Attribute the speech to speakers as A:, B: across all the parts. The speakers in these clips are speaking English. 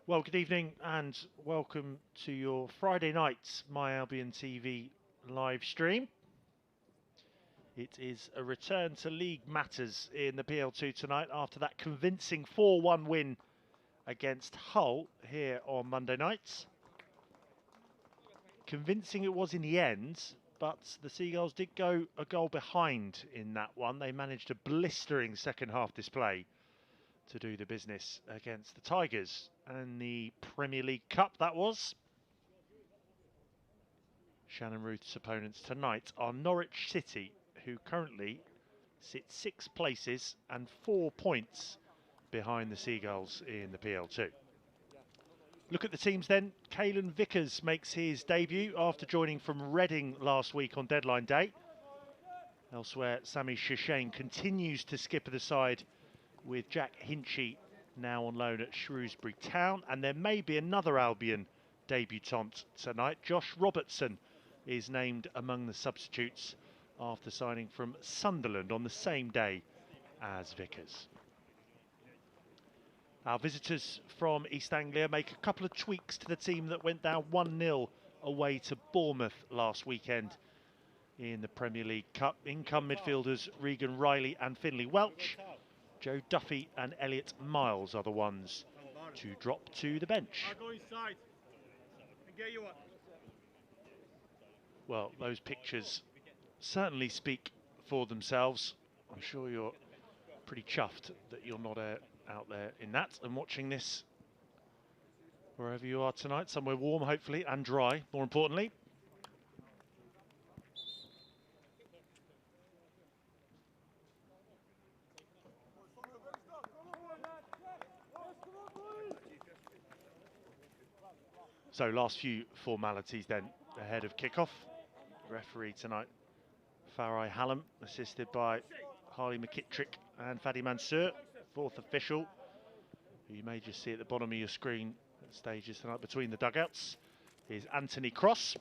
A: Well, good evening and welcome to your Friday night's My Albion TV live stream. It is a return to league matters in the PL2 tonight after that convincing 4-1 win against Hull here on Monday nights. Convincing it was in the end, but the Seagulls did go a goal behind in that one. They managed a blistering second half display to do the business against the Tigers and the Premier League Cup, that was. Shannon Ruth's opponents tonight are Norwich City, who currently sit 6 places and 4 points behind the Seagulls in the PL2. Look at the teams then. Caelan Vickers makes his debut after joining from Reading last week on deadline day. Elsewhere, Sammy Shishane continues to skipper the side with Jack Hinchy now on loan at Shrewsbury Town. And there may be another Albion debutant tonight. Josh Robertson is named among the substitutes after signing from Sunderland on the same day as Vickers. Our visitors from East Anglia make a couple of tweaks to the team that went down 1-0 away to Bournemouth last weekend in the Premier League Cup. In-come midfielders Regan Riley and Finlay Welch. Joe Duffy and Elliot Miles are the ones to drop to the bench. Well, those pictures certainly speak for themselves. I'm sure you're pretty chuffed that you're not out there in that and watching this wherever you are tonight, somewhere warm hopefully and dry, more importantly. So last few formalities then ahead of kickoff. Referee tonight, Farai Hallam, assisted by Harley McKittrick and Fadi Mansour. Fourth official, who you may just see at the bottom of your screen at stages tonight between the dugouts, is Anthony Cross.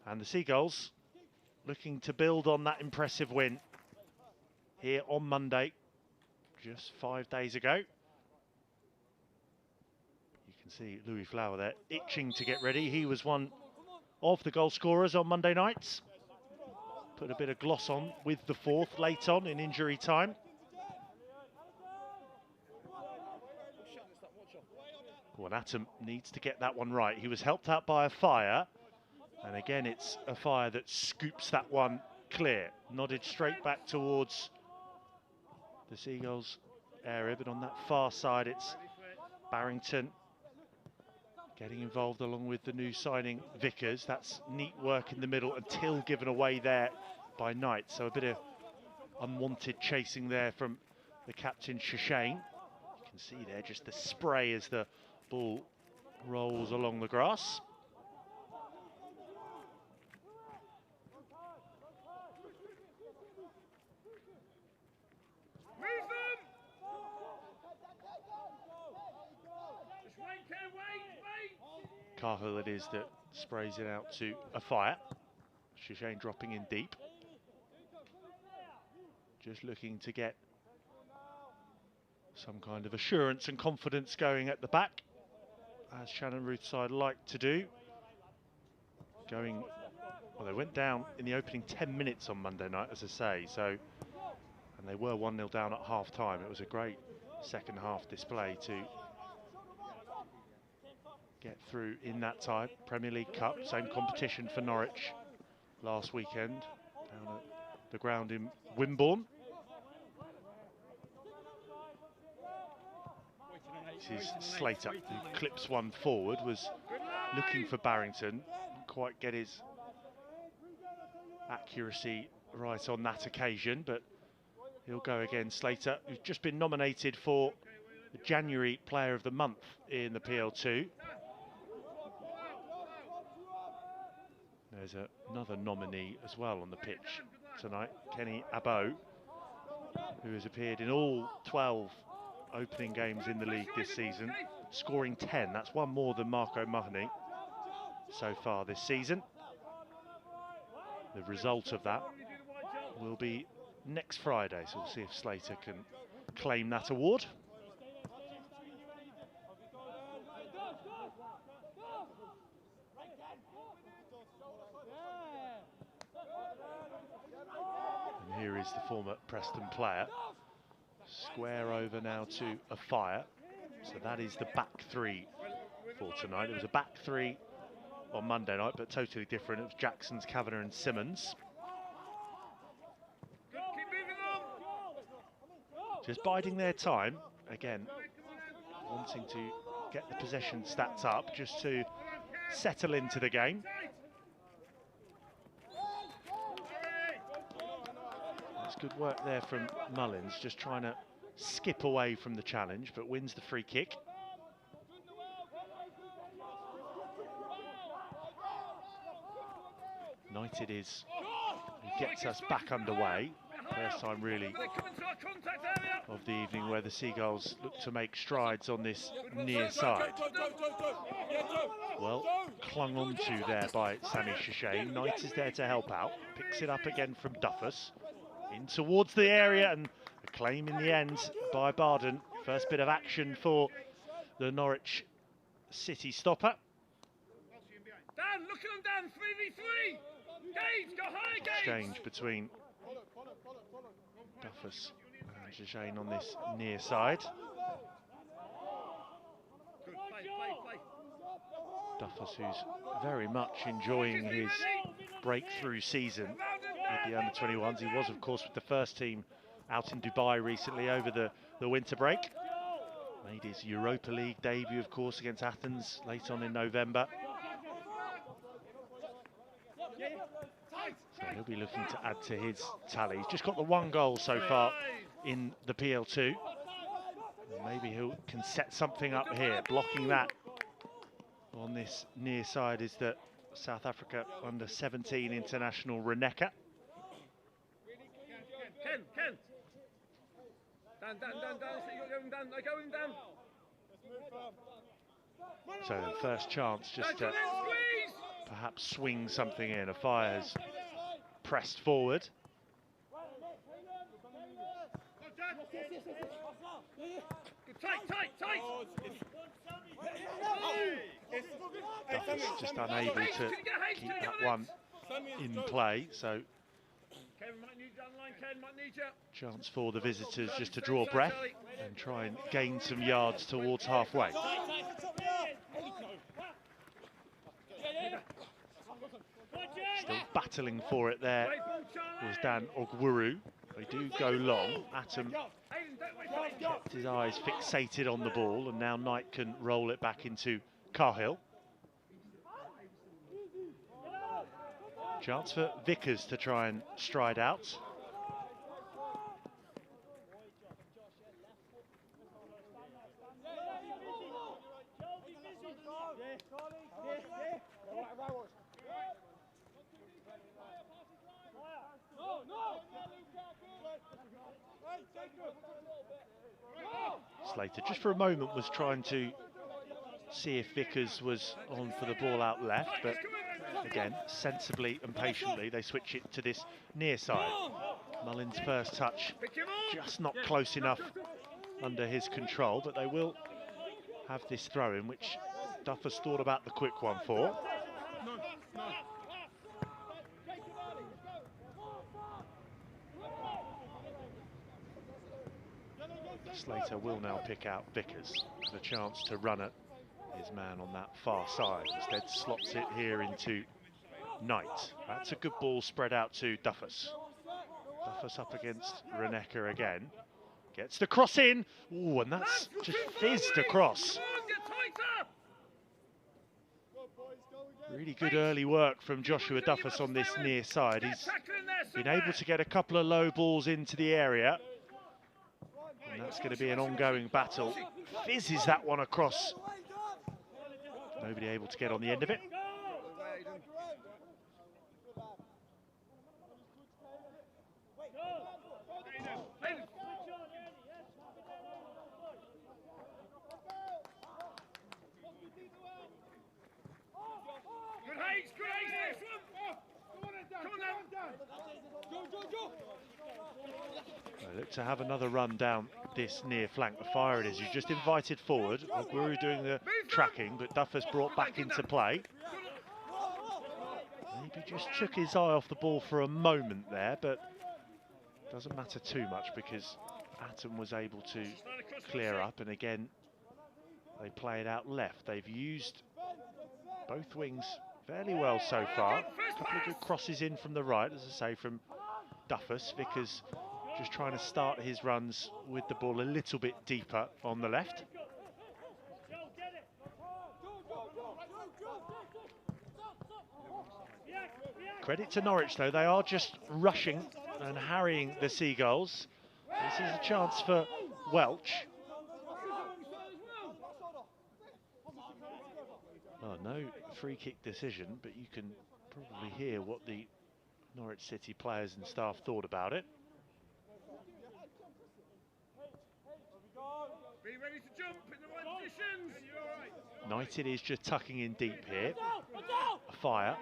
A: And the Seagulls looking to build on that impressive win here on Monday, just 5 days ago. You can see Louis Flower there itching to get ready. He was one of the goal scorers on Monday nights. Put a bit of gloss on with the fourth late on in injury time. Well, Atom needs to get that one right. He was helped out by a fire. And again, it's a fire that scoops that one clear. Nodded straight back towards the Seagulls area, but on that far side, it's Barrington getting involved along with the new signing Vickers. That's neat work in the middle until given away there by Knight. So a bit of unwanted chasing there from the captain Shishane. You can see there just the spray as the ball rolls along the grass. Cahill it is that sprays it out to a fire. Shishane dropping in deep. Just looking to get some kind of assurance and confidence going at the back, as Shannon Ruth's side like to do. Well, they went down in the opening 10 minutes on Monday night, as I say, and they were 1-0 down at half time. It was a great second half display to get through in that time. Premier League Cup, same competition for Norwich last weekend down at the ground in Wimborne. This is Slater, who clips one forward, was looking for Barrington, didn't quite get his accuracy right on that occasion, but he'll go again. Slater, who's just been nominated for the January Player of the Month in the PL2. There's another nominee as well on the pitch tonight, Kenny Abo, who has appeared in all 12 opening games in the league this season, scoring 10. That's one more than Marco Mahoney so far this season. The result of that will be next Friday, so we'll see if Slater can claim that award. is the former Preston player. Square over now to a fire. So that is the back three for tonight. It was a back three on Monday night, but totally different. It was Jackson's, Kavanagh and Simmons. Just biding their time. Again, wanting to get the possession stats up just to settle into the game. That's good work there from Mullins, just trying to skip away from the challenge, but wins the free kick. United is who gets us back underway. First time really of the evening where the Seagulls look to make strides on this near side. Well, clung on to there by Sami Shishane. Knight is there to help out. Picks it up again from Duffus. In towards the area, and a claim in the end by Barden. First bit of action for the Norwich City stopper.
B: Dan, look at them, Dan, 3v3. Gage, go high, Gage.
A: Exchange between Duffus and Shishane on this near side.
B: Good, play.
A: Duffus, who's very much enjoying his breakthrough season with the under-21s. He was, of course, with the first team out in Dubai recently over the winter break. Made his Europa League debut, of course, against Athens late on in November. So he'll be looking to add to his tally. He's just got the one goal so far in the PL2. And maybe he can set something up here. Blocking that on this near side is the South Africa under-17 international Reneka.
B: Ken. Dan, they're going down.
A: So the first chance just to perhaps swing something in. Afire has pressed forward.
B: Tight.
A: Duffus just unable to keep that one in play, so chance for the visitors just to draw breath and try and gain some yards towards halfway. Still battling for it there was Dan Ogwuru. They do go long. Atom kept his eyes fixated on the ball, and now Knight can roll it back into Cahill. Chance for Vickers to try and stride out. Slater just for a moment was trying to see if Vickers was on for the ball out left, but again, sensibly and patiently, they switch it to this near side. Mullins' first touch just not close enough under his control, but they will have this throw in, which Duffus thought about the quick one for. Slater will now pick out Vickers with a chance to run at his man on that far side. Instead slots it here into Knight. That's a good ball spread out to Duffus. Duffus up against Reneka again. Gets the cross in. Ooh, and that's just fizzed across. Really good early work from Joshua Duffus on this near side. He's been able to get a couple of low balls into the area. And that's going to be an ongoing battle. Fizzes that one across. Nobody able to get on the end of it. They look to have another run down this near flank. The fire it is. You just invited forward. Ogwuru doing the tracking, but Duffus brought back into play. Maybe just took his eye off the ball for a moment there, but doesn't matter too much because Atom was able to clear up, and again they play it out left. They've used both wings fairly well so far. A couple of good crosses in from the right, as I say, from Duffus. Vickers just trying to start his runs with the ball a little bit deeper on the left. Credit to Norwich though, they are just rushing and harrying the Seagulls. This is a chance for Welch. Oh, no free kick decision, but you can probably hear what the Norwich City players and staff thought about it.
B: Be ready to jump in the right positions.
A: United is just tucking in deep here. A fire.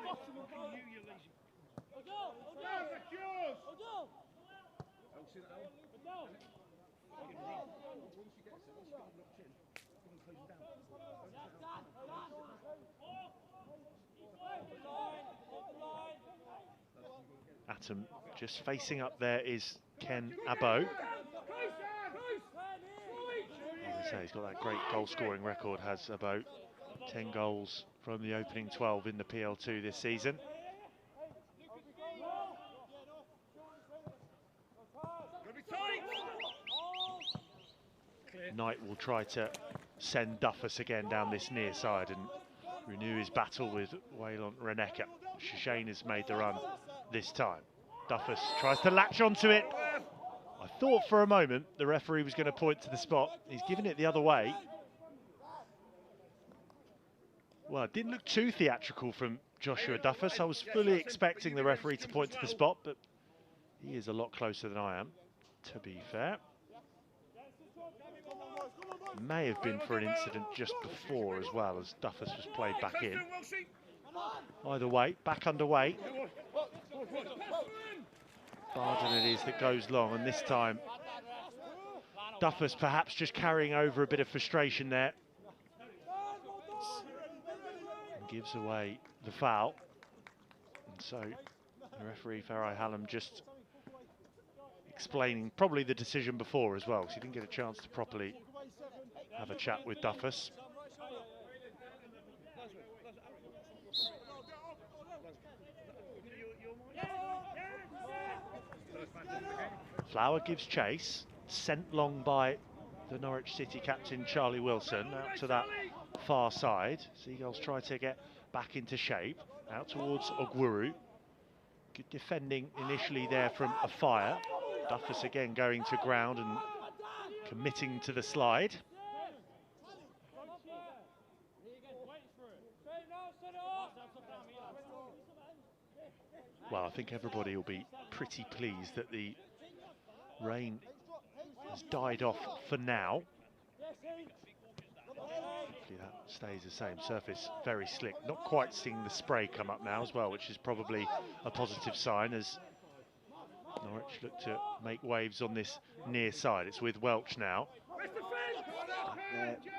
A: Atom just facing up there is Ken Abo. As I say, he's got that great goal scoring record, has Abo. 10 goals from the opening 12 in the PL2 this season. Knight will try to send Duffus again down this near side and renew his battle with Waylon Reneka. Shane has made the run this time. Duffus tries to latch onto it. I thought for a moment the referee was going to point to the spot. He's given it the other way. Well, it didn't look too theatrical from Joshua Duffus. I was fully expecting the referee to point to the spot, but he is a lot closer than I am, to be fair. May have been for an incident just before as well, as Duffus was played back in. Either way, back underway. Barden it is that goes long, and this time Duffus perhaps just carrying over a bit of frustration there. And gives away the foul. And so the referee, Farai Hallam, just explaining probably the decision before as well, because he didn't get a chance to properly have a chat with Duffus. Flower gives chase, sent long by the Norwich City captain Charlie Wilson out to that far side. Seagulls try to get back into shape, out towards Ogwuru. Good defending initially there from a fire. Duffus again going to ground and committing to the slide. Well, I think everybody will be pretty pleased that the rain has died off for now. Hopefully that stays the same. Surface very slick. Not quite seeing the spray come up now as well, which is probably a positive sign as Norwich look to make waves on this near side. It's with Welch now.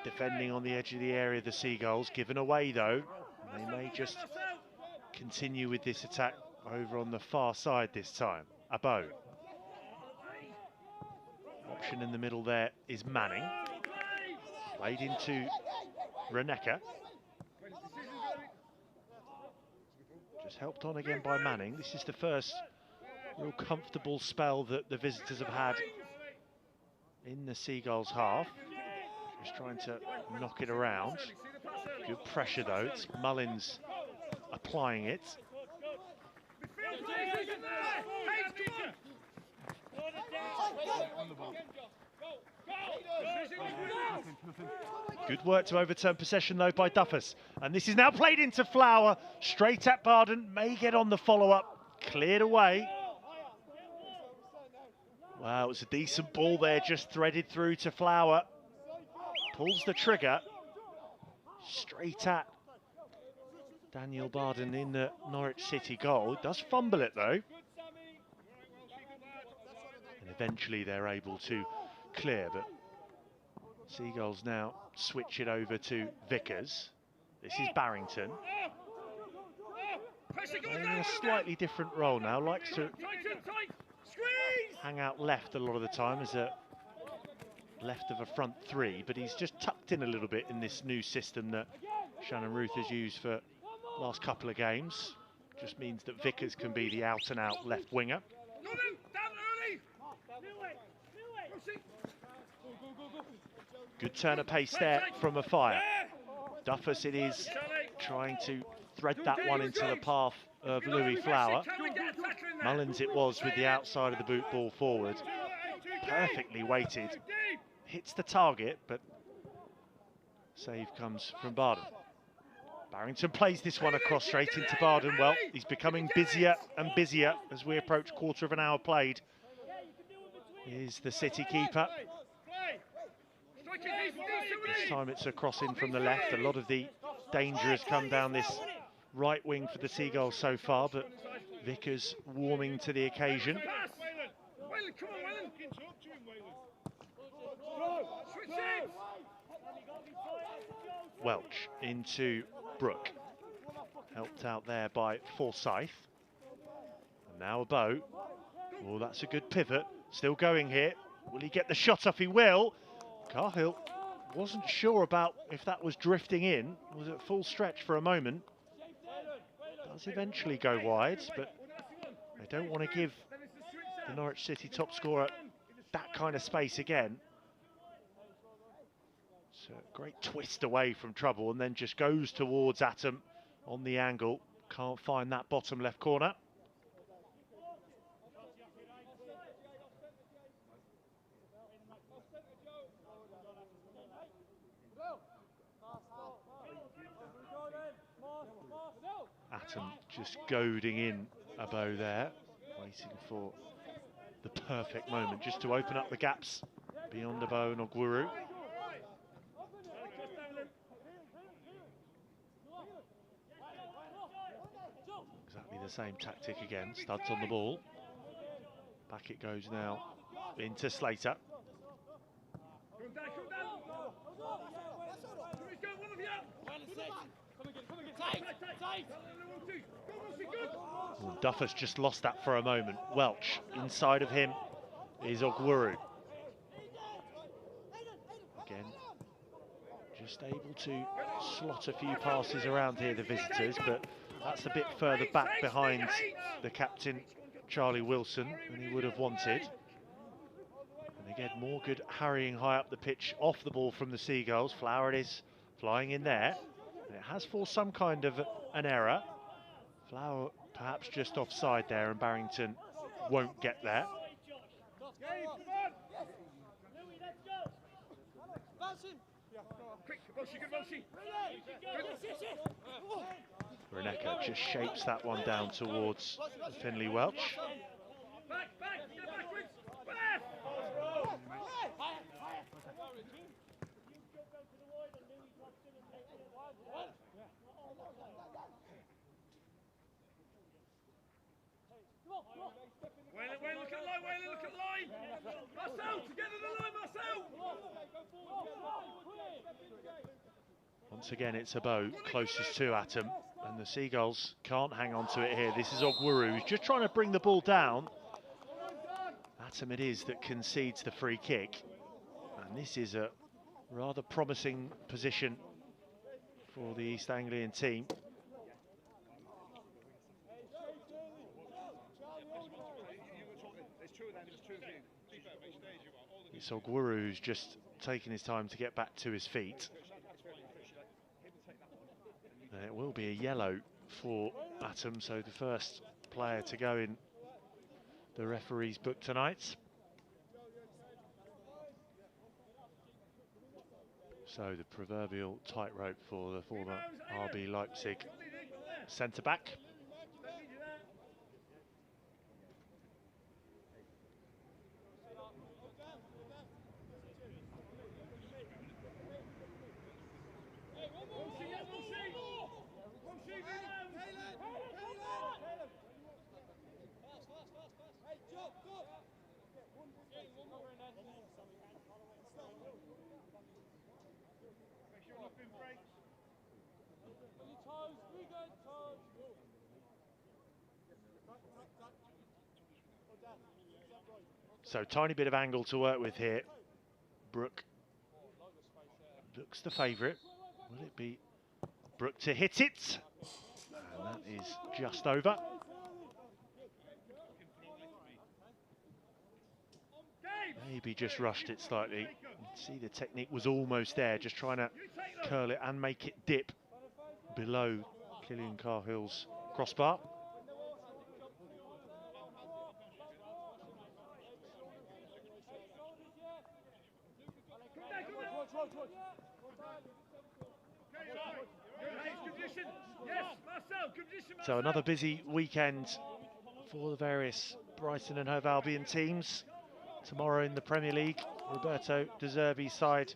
A: Defending on the edge of the area, the Seagulls. Given away though. They may just continue with this attack over on the far side this time. Abo. Option in the middle there is Manning. Played into Reneka. Just helped on again by Manning. This is the first real comfortable spell that the visitors have had in the Seagulls half. Just trying to knock it around. Good pressure though. It's Mullins applying it. Good work to overturn possession though by Duffus, and this is now played into Flower, straight at Barden, may get on the follow-up, cleared away. Wow, it was a decent ball there, just threaded through to Flower. Pulls the trigger, straight at Daniel Barden in the Norwich City goal. Does fumble it though. And eventually they're able to clear, but Seagulls now switch it over to Vickers. This is Barrington. In a slightly different role now, likes to hang out left a lot of the time as a left of a front three, but he's just tucked in a little bit in this new system that Shannon Ruth has used for the last couple of games. Just means that Vickers can be the out-and-out left winger. Good turn of pace there from Afire. Duffus it is, trying to thread that one into the path of Louis Flower. Mullins it was with the outside of the boot ball forward. Perfectly weighted. Hits the target, but save comes from Barden. Barrington plays this one across straight into Barden. Well, he's becoming busier and busier as we approach quarter of an hour played. Is the City keeper. This time it's a cross in from the left. A lot of the danger has come down this right wing for the Seagulls so far, but Vickers warming to the occasion. Welch into Brooke. Helped out there by Forsyth. And now a bow. Oh, that's a good pivot. Still going here. Will he get the shot off? He will. Cahill wasn't sure about if that was drifting in. Was at full stretch for a moment. Does eventually go wide, but they don't want to give the Norwich City top scorer that kind of space again. So great twist away from trouble and then just goes towards Atom on the angle. Can't find that bottom left corner. Atom just goading in a bow there, waiting for the perfect moment just to open up the gaps beyond the bow and Ogwuru. Exactly the same tactic again. Studs on the ball. Back it goes now into Slater. Well, Duffus just lost that for a moment. Welch, inside of him is Ogwuru. Again, just able to slot a few passes around here, the visitors, but that's a bit further back behind the captain, Charlie Wilson, than he would have wanted. And again, more good harrying high up the pitch, off the ball from the Seagulls. Flower it is, flying in there. And it has forced some kind of an error. Flower perhaps just offside there, and Barrington won't get there. Reneka just shapes that one down towards Finley Welch.
B: Wayne, look at line, Wayne, look at line! Marcel, together the line, Marcel!
A: Once again, it's a bow closest to Atom, and the Seagulls can't hang on to it here. This is Ogwuru, who's just trying to bring the ball down. Atom it is that concedes the free kick, and this is a rather promising position for the East Anglian team. It's Ogwuru who's just taken his time to get back to his feet. And it will be a yellow for Atom, so the first player to go in the referee's book tonight. So the proverbial tightrope for the former RB Leipzig centre-back. So tiny bit of angle to work with here. Brook looks the favourite. Will it be Brook to hit it? And that is just over. Maybe just rushed it slightly. You see the technique was almost there, just trying to curl it and make it dip below Killian Carhill's crossbar. So another busy weekend for the various Brighton and Hove Albion teams. Tomorrow in the Premier League, Roberto De Zerbi's side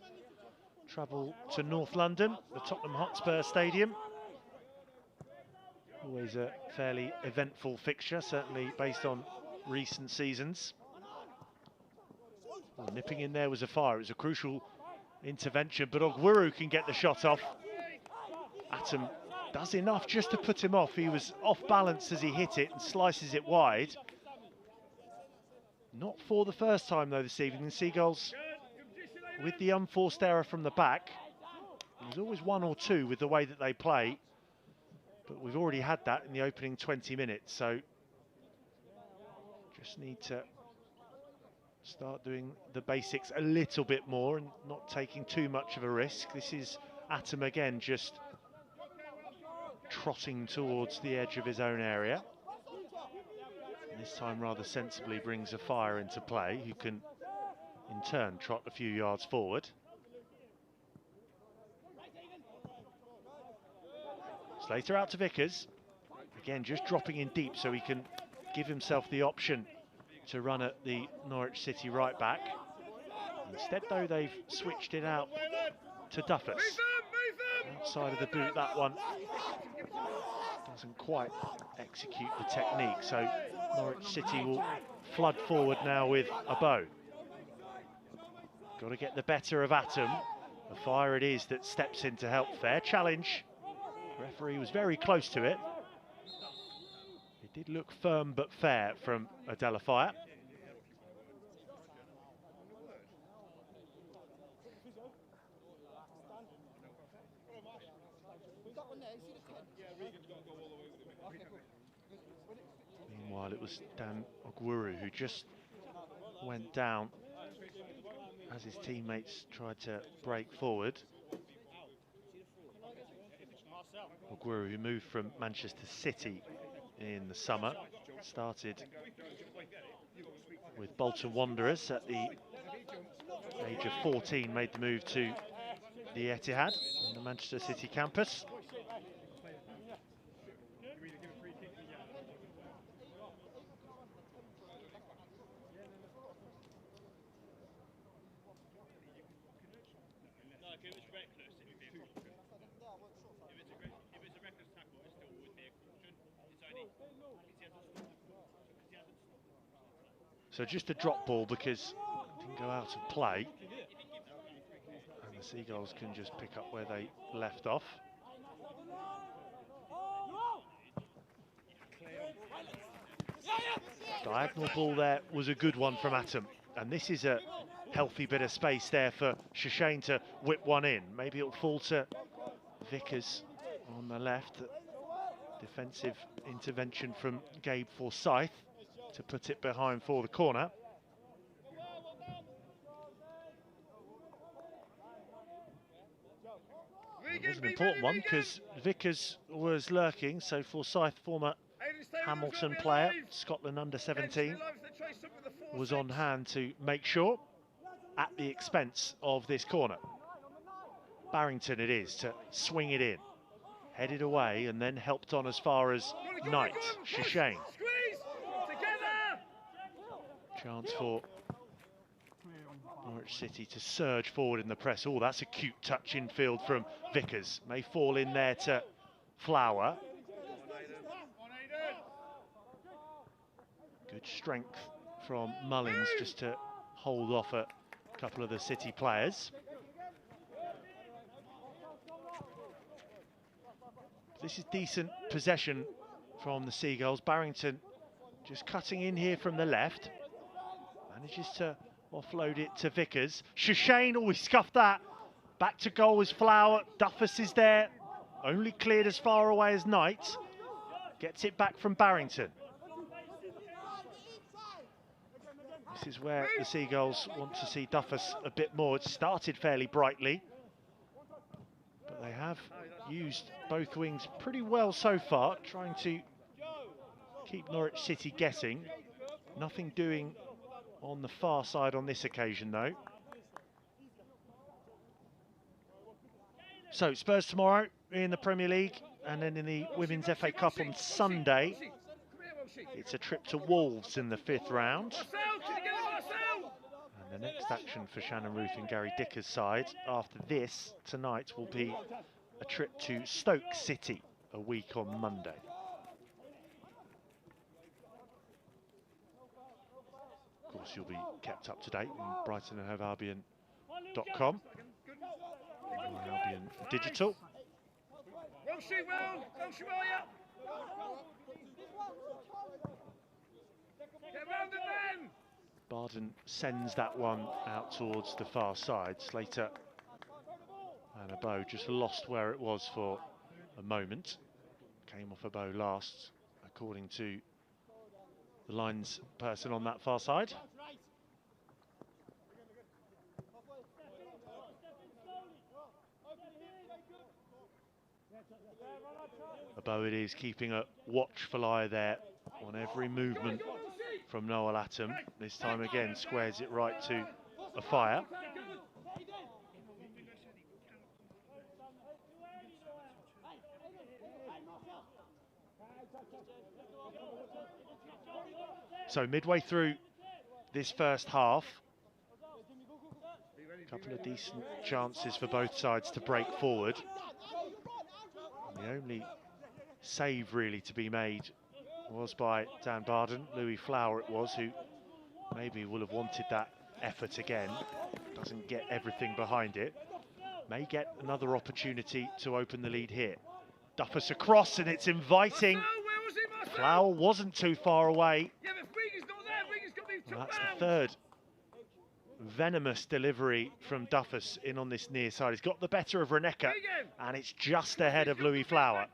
A: travel to North London, the Tottenham Hotspur Stadium. Always a fairly eventful fixture, certainly based on recent seasons. Well, nipping in there was a fire. It was a crucial intervention, but Ogwuru can get the shot off. Atom does enough just to put him off. He was off balance as he hit it and slices it wide. Not for the first time though this evening. The Seagulls, with the unforced error from the back, there's always one or two with the way that they play, but we've already had that in the opening 20 minutes, so just need to start doing the basics a little bit more and not taking too much of a risk. This is Atom again, just trotting towards the edge of his own area. This time rather sensibly brings a fire into play, who can in turn trot a few yards forward. Slater out to Vickers. Again, just dropping in deep so he can give himself the option to run at the Norwich City right back. Instead though, they've switched it out to Duffus. Outside of the boot, that one doesn't quite execute the technique, so Norwich City will flood forward now with a bow. Got to get the better of Atom. The fire it is that steps in to help. Fair challenge. The referee was very close to it. It did look firm but fair from Adela Fire. Meanwhile, it was Dan Ogwuru who just went down as his teammates tried to break forward. Ogwuru, who moved from Manchester City in the summer, started with Bolton Wanderers at the age of 14, made the move to the Etihad on the Manchester City campus. So just a drop ball because it didn't go out of play. And the Seagulls can just pick up where they left off. Diagonal ball there was a good one from Atom. And this is a healthy bit of space there for Shishane to whip one in. Maybe it'll fall to Vickers on the left. Defensive intervention from Gabe Forsyth to put it behind for the corner. It was an important one because Vickers was lurking, so Forsyth, former Hamilton player, Scotland under-17, was on hand to make sure at the expense of this corner. Barrington it is to swing it in, headed away and then helped on as far as Knight. Shishane. Chance for Norwich City to surge forward in the press. Oh, that's a cute touch infield from Vickers. May fall in there to Flower. Good strength from Mullins just to hold off a couple of the City players. This is decent possession from the Seagulls. Barrington just cutting in here from the left. Manages to offload it to Vickers. Shashane, oh, he scuffed that. Back to goal is Flower. Duffus is there. Only cleared as far away as Knight. Gets it back from Barrington. This is where the Seagulls want to see Duffus a bit more. It started fairly brightly, but they have used both wings pretty well so far, trying to keep Norwich City guessing. Nothing doing on the far side on this occasion, though. So Spurs tomorrow in the Premier League, and then in the Women's FA Cup on Sunday. It's a trip to Wolves in the 5th round. And the next action for Shannon Ruth and Gary Dicker's side after this tonight will be a trip to Stoke City a week on Monday. Of course, you'll be kept up to date on Brighton and Hove Albion.com. Albion Digital. Barden sends that one out towards the far side. Slater and a bow just lost where it was for a moment. Came off a bow last, according to the lines person on that far side. A bow it is, keeping a watchful eye there on every movement from Noel Atom. This time again squares it right to a fire. So midway through this first half, a couple of decent chances for both sides to break forward. And the only save really to be made was by Dan Barden. Louis Flower it was, who maybe will have wanted that effort again. Doesn't get everything behind it. May get another opportunity to open the lead here. Duffus across, and it's inviting. Flower wasn't too far away. Well, that's the third venomous delivery from Duffus in on this near side. He's got the better of Reneka, and it's just ahead of Louis Flower.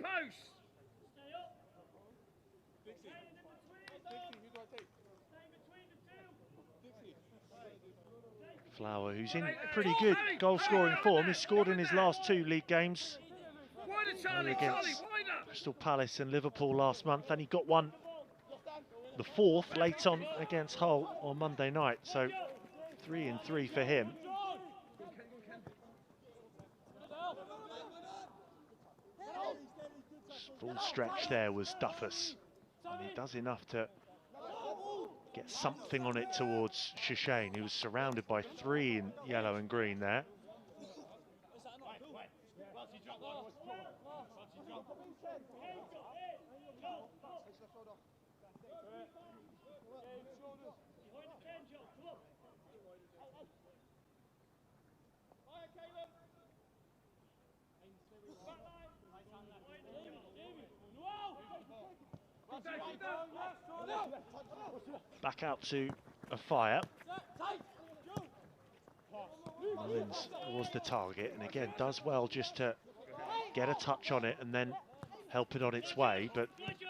A: Flower, who's in pretty good goal-scoring form. He's scored in his last 2 league games. Against Crystal Palace and Liverpool last month, and he got one, the 4th, late on against Hull on Monday night. So 3 and 3 for him. Full stretch there was Duffus, and he does enough to get something on it towards Shashane, who was surrounded by 3 in yellow and green there. Back out to a fire. Mullins was the target, and again does well just to get a touch on it and then help it on its way, but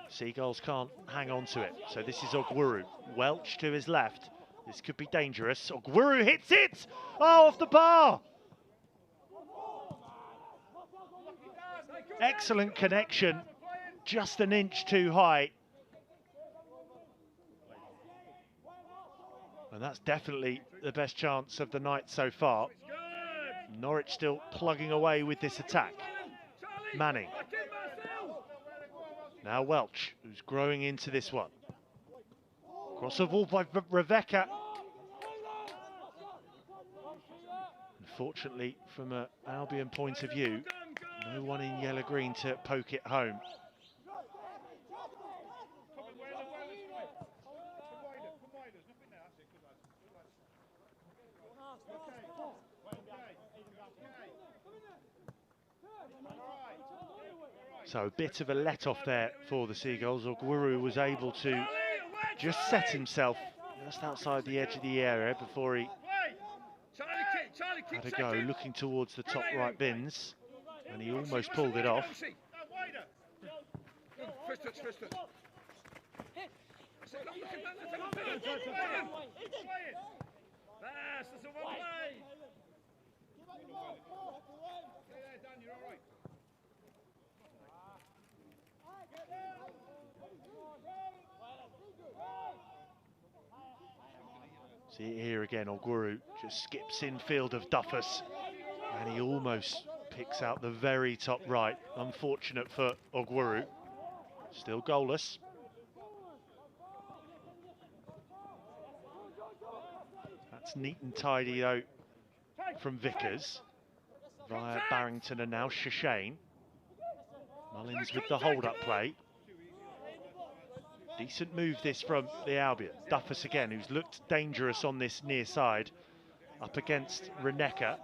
A: Seagulls can't hang on to it. So this is Ogwuru. Welch to his left. This could be dangerous. Ogwuru hits it! Oh, off the bar! Excellent connection, just an inch too high. And that's definitely the best chance of the night so far. Norwich still plugging away with this attack. Manning. Now Welch, who's growing into this one. Cross the ball by Rebecca. Unfortunately, from an Albion point of view, no one in yellow-green to poke it home. So a bit of a let-off there for the Seagulls. Ogwuru was able to just set himself just outside the edge of the area before he
B: Charlie, keep
A: had a go,
B: checking.
A: looking towards the top right bins, and he almost pulled it off.
B: First touch. That's a one play. Dan, you're all right.
A: See it here again, Ogwuru just skips in field of Duffus, and he almost picks out the very top right. Unfortunate for Ogwuru, still goalless. That's neat and tidy though from Vickers via Barrington and now Shashane. Mullins with the hold-up play. Decent move this from the Albion. Duffus again, who's looked dangerous on this near side, up against Reneka.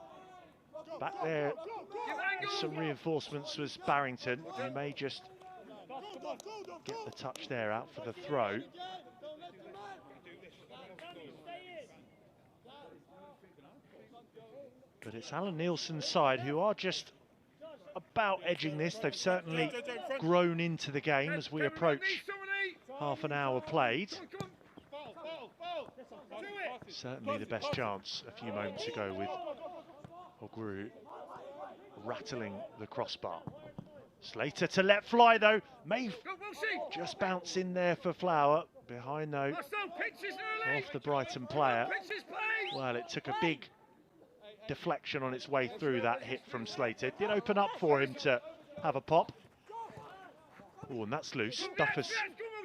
A: Back there, some reinforcements was Barrington, who may just get the touch there out for the throw. But it's Alan Nielsen's side who are just about edging this. They've certainly grown into the game as we approach half an hour played. Certainly the best chance a few moments ago with Ogwuru rattling the crossbar. Slater to let fly though. May just bounce in there for Flower. Behind though, off the Brighton player. Well, it took a big deflection on its way through that hit from Slater. Did open up for him to have a pop. Oh, and that's loose. Duffus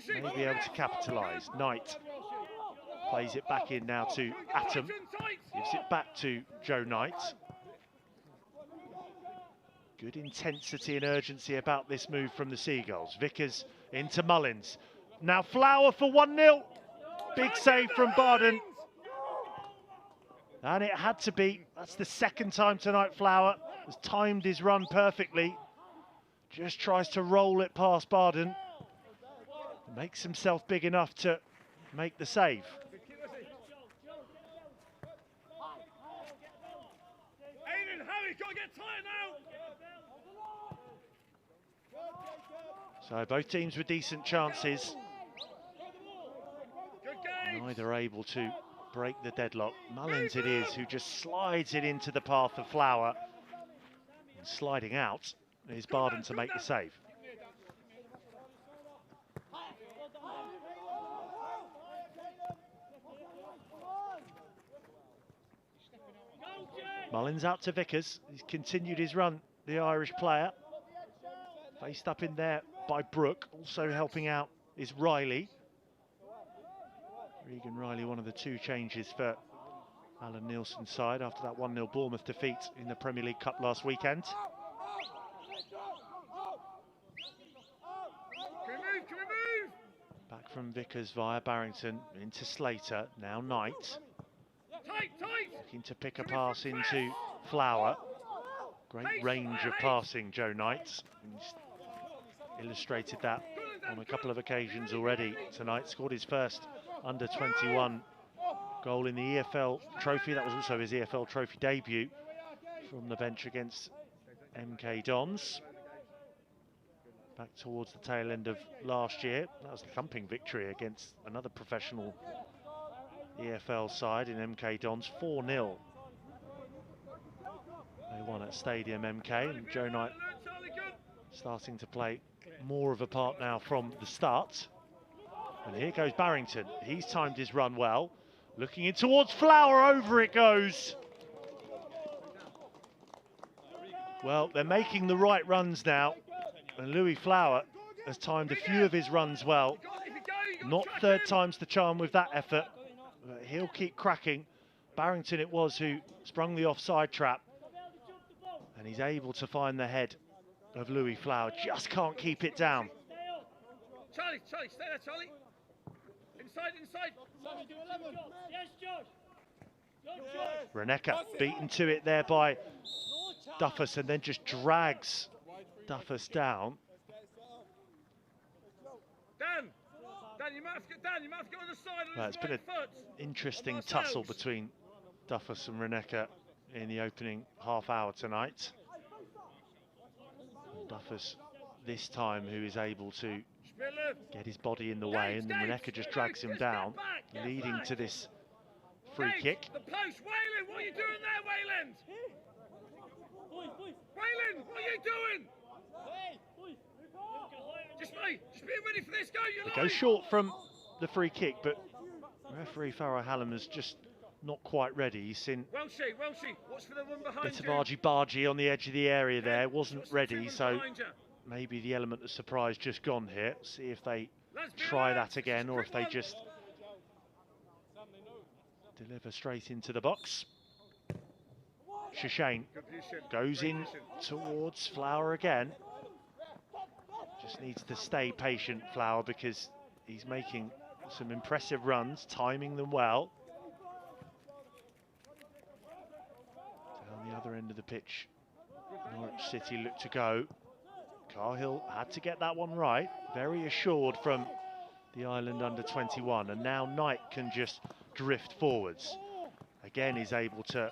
A: may be able to capitalise. Knight plays it back in now to Atom. Gives it back to Joe Knight. Good intensity and urgency about this move from the Seagulls. Vickers into Mullins. Now Flower for 1-0. Big save from Barden. And it had to be. That's the second time tonight Flower has timed his run perfectly. Just tries to roll it past Barden. Makes himself big enough to make the save.
B: Aiden, Harry, gotta get tight now.
A: So both teams with decent chances. Neither able to break the deadlock. Mullins it is who just slides it into the path of Flower. And sliding out is Barden to make the save. Mullins out to Vickers. He's continued his run, the Irish player. Faced up in there by Brooke. Also helping out is Riley. Regan Riley, one of the two changes for Alan Nielsen's side after that 1-0 Bournemouth defeat in the Premier League Cup last weekend.
B: Can we move?
A: Back from Vickers via Barrington into Slater. Now Knight.
B: Tight.
A: Looking to pick a pass into Flower. Great range of passing, Joe Knight. He's illustrated that on a couple of occasions already tonight. Scored his first under-21 goal in the EFL Trophy. That was also his EFL Trophy debut from the bench against MK Dons. Back towards the tail end of last year. That was a thumping victory against another professional EFL side in MK Dons, 4-0. They won at Stadium MK, and Joe Knight starting to play more of a part now from the start. And here goes Barrington. He's timed his run well. Looking in towards Flower, over it goes. Well, they're making the right runs now. And Louis Flower has timed a few of his runs well. Not third time's the charm with that effort. But he'll keep cracking. Barrington it was who sprung the offside trap. And he's able to find the head of Louis Flower. Just can't keep it down.
B: Charlie, stay there, Charlie. Inside. Yes, Josh.
A: Reneka beaten to it there by Duffus and then just drags Duffus down.
B: Dan, you might have to get down. You might have to go on the side of
A: Well,
B: his
A: it's been
B: right
A: an
B: foot.
A: interesting tussle between Duffus and Reneka in the opening half hour tonight. Duffus this time who is able to get his body in the way, and then Reneka just drags him down, leading to this free kick.
B: The post, Wayland, what are you doing there, Wayland? Wayland, what are you doing? Just be ready for this, go,
A: It goes short from the free kick, but referee Farah Hallam is just not quite ready. He's seen
B: Welshie, watch for the one behind
A: bit of argy-bargy on the edge of the area there, wasn't ready, so
B: you.
A: maybe the element of surprise just gone here. See if they try that again, or if they just deliver straight into the box. Shishane goes in towards Flower again. Just needs to stay patient, Flower, because he's making some impressive runs, timing them well. Down the other end of the pitch, Norwich City look to go. Cahill had to get that one right. Very assured from the Ireland under-21, and now Knight can just drift forwards. Again, he's able to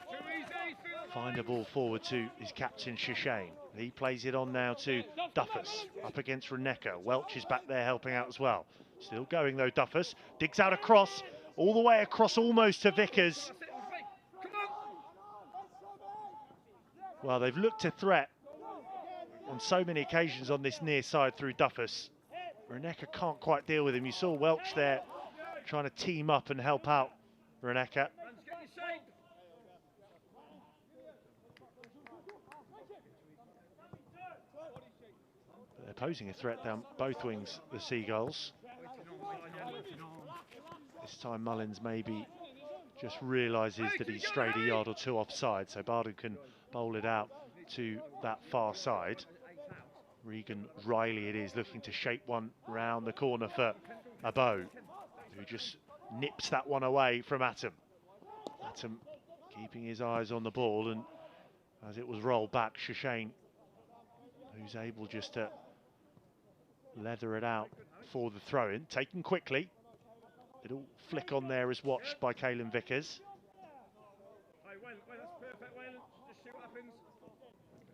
A: find a ball forward to his captain Shishane. He plays it on now to Duffus, up against Reneka. Welch is back there helping out as well. Still going though, Duffus digs out a cross, all the way across almost to Vickers. Well, they've looked a threat on so many occasions on this near side through Duffus. Reneka can't quite deal with him. You saw Welch there trying to team up and help out Reneka. They're posing a threat down both wings, the Seagulls. This time Mullins maybe just realises that he's strayed a yard or two offside, so Barden can bowl it out to that far side. Regan Riley it is, looking to shape one round the corner for Abo, who just nips that one away from Atom. Atom keeping his eyes on the ball, and as it was rolled back, Shishane, who's able just to leather it out for the throw-in, taken quickly. Little flick on there is watched by Caelan Vickers.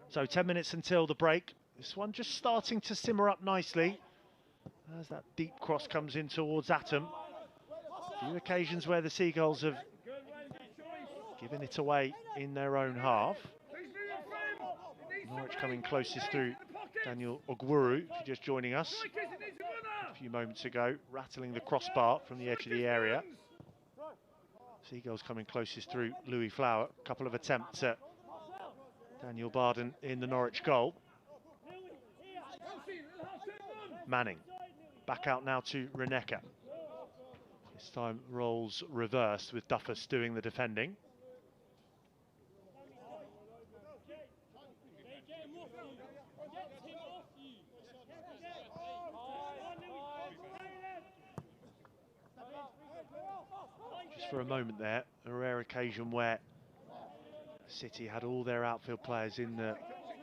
A: So 10 minutes until the break. This one just starting to simmer up nicely as that deep cross comes in towards Atom. A few occasions where the Seagulls have given it away in their own half. Norwich coming closest through Daniel Ogwuru, if you're just joining us a few moments ago, rattling the crossbar from the edge of the area. Seagulls coming closest through Louis Flower. A couple of attempts at Daniel Barden in the Norwich goal. Manning back out now to Reneka. This time rolls reversed with Duffus doing the defending. Just for a moment there, a rare occasion where City had all their outfield players in the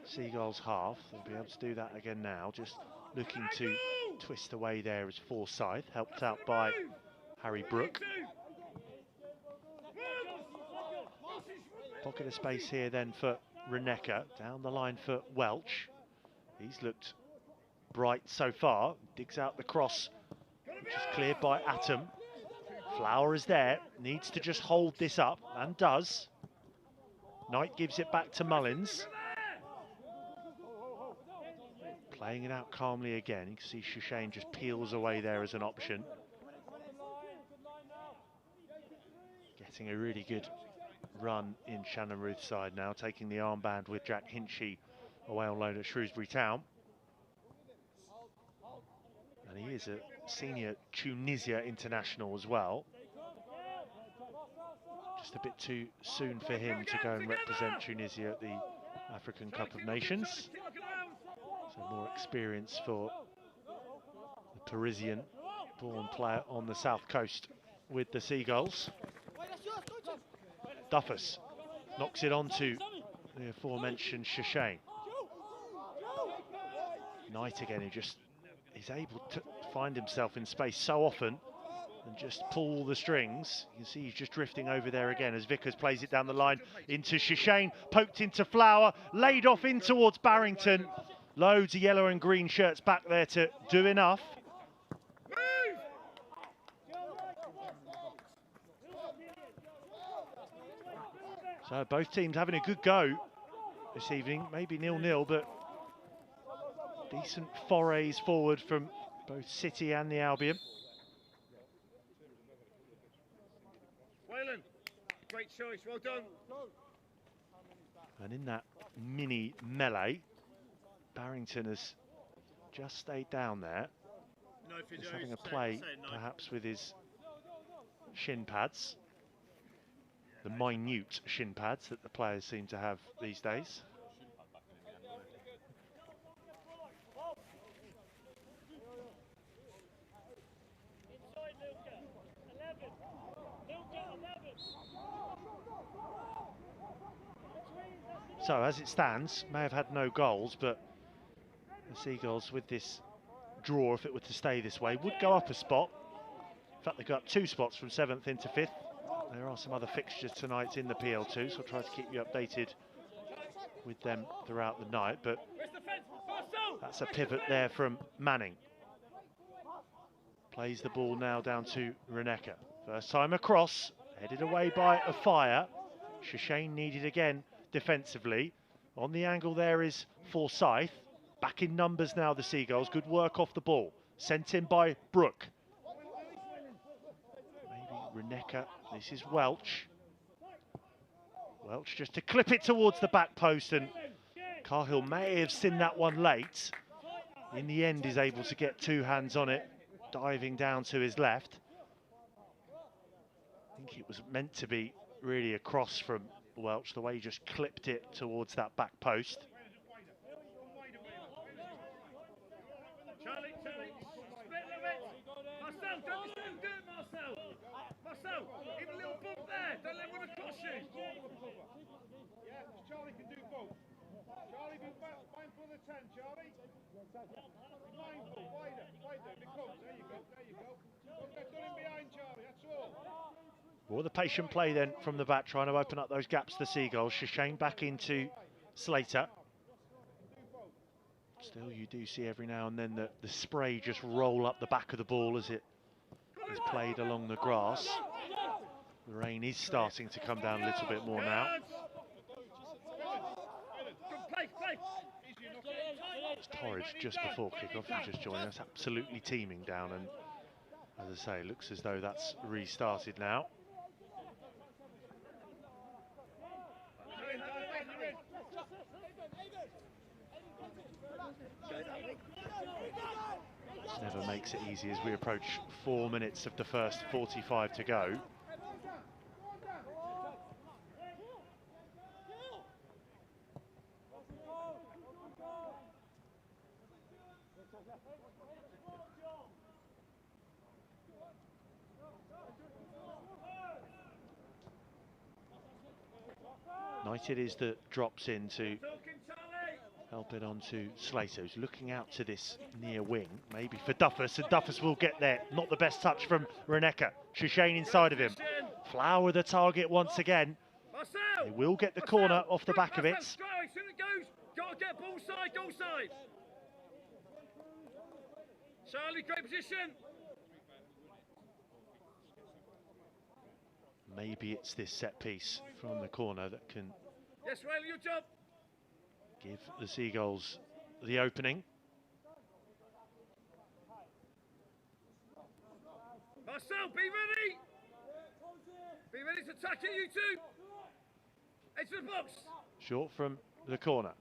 A: Seagulls half. They'll be able to do that again now. Just looking to twist away there is Forsyth, helped out by Harry Brook. Pocket of space here then for Reneka, down the line for Welch. He's looked bright so far, digs out the cross, which is cleared by Atom. Flower is there, needs to just hold this up, and does. Knight gives it back to Mullins. Playing it out calmly again. You can see Shishane just peels away there as an option. Getting a really good run in Shannon Ruth's side now, taking the armband with Jack Hinchy away on loan at Shrewsbury Town. And he is a senior Tunisia international as well. Just a bit too soon for him to go and represent Tunisia at the African Cup of Nations. So more experience for the Parisian-born player on the south coast with the Seagulls. Duffus knocks it onto the aforementioned Shishane. Knight again, who just is able to find himself in space so often and just pull the strings. You can see he's just drifting over there again as Vickers plays it down the line into Shishane, poked into Flower, laid off in towards Barrington. Loads of yellow and green shirts back there to do enough. So both teams having a good go this evening, maybe 0-0, but decent forays forward from both City and the Albion.
B: Wayland, great choice, well done.
A: And in that mini melee, Barrington has just stayed down there.
B: No,
A: Just having a play, perhaps with his shin pads. The minute shin pads that the players seem to have these days. So as it stands, may have had no goals, but the Seagulls with this draw, if it were to stay this way, would go up a spot. In fact, they got up 2 spots from 7th into 5th. There are some other fixtures tonight in the PL2, so I'll try to keep you updated with them throughout the night. But that's a pivot there from Manning. Plays the ball now down to Reneka. First time across, headed away by a fire. Shishane needed again defensively. On the angle there is Forsyth. Back in numbers now, the Seagulls. Good work off the ball. Sent in by Brook. Maybe Reneka. This is Welch. Welch just to clip it towards the back post, and Cahill may have seen that one late. In the end, he's able to get 2 hands on it, diving down to his left. I think it was meant to be really a cross from Welch, the way he just clipped it towards that back post.
B: Charlie, split of it. Marcel, don't let him do it, Marcel. Marcel, even a little bump there. Don't let him across you.
C: Yeah, Charlie can do both. Charlie, be mindful of the 10, Charlie. Mindful, wider. It comes. There you go. Don't get done in behind, Charlie, that's all.
A: Well, the patient play then from the back, trying to open up those gaps to the Seagulls. Shishane back into Slater. Still, you do see every now and then the spray just roll up the back of the ball as it is played along the grass. The rain is starting to come down a little bit more now. It's torrid just before kick-off. You just joining us, absolutely teeming down, and as I say, looks as though that's restarted now. Never makes it easy as we approach 4 minutes of the first 45 to go. Knighted is that drops in to help it on to Slater, who's looking out to this near wing, maybe for Duffus, and Duffus will get there. Not the best touch from Reneka. Shishane inside of him. Flower the target once again. They will get the corner off the back of it.
B: Got to get ball side, goal side. Charlie, great position.
A: Maybe it's this set piece from the corner that can
B: Riley, your job.
A: Give the Seagulls the opening.
B: Marcel, be ready. Be ready to attack it, you two. Into the box.
A: Short from the corner.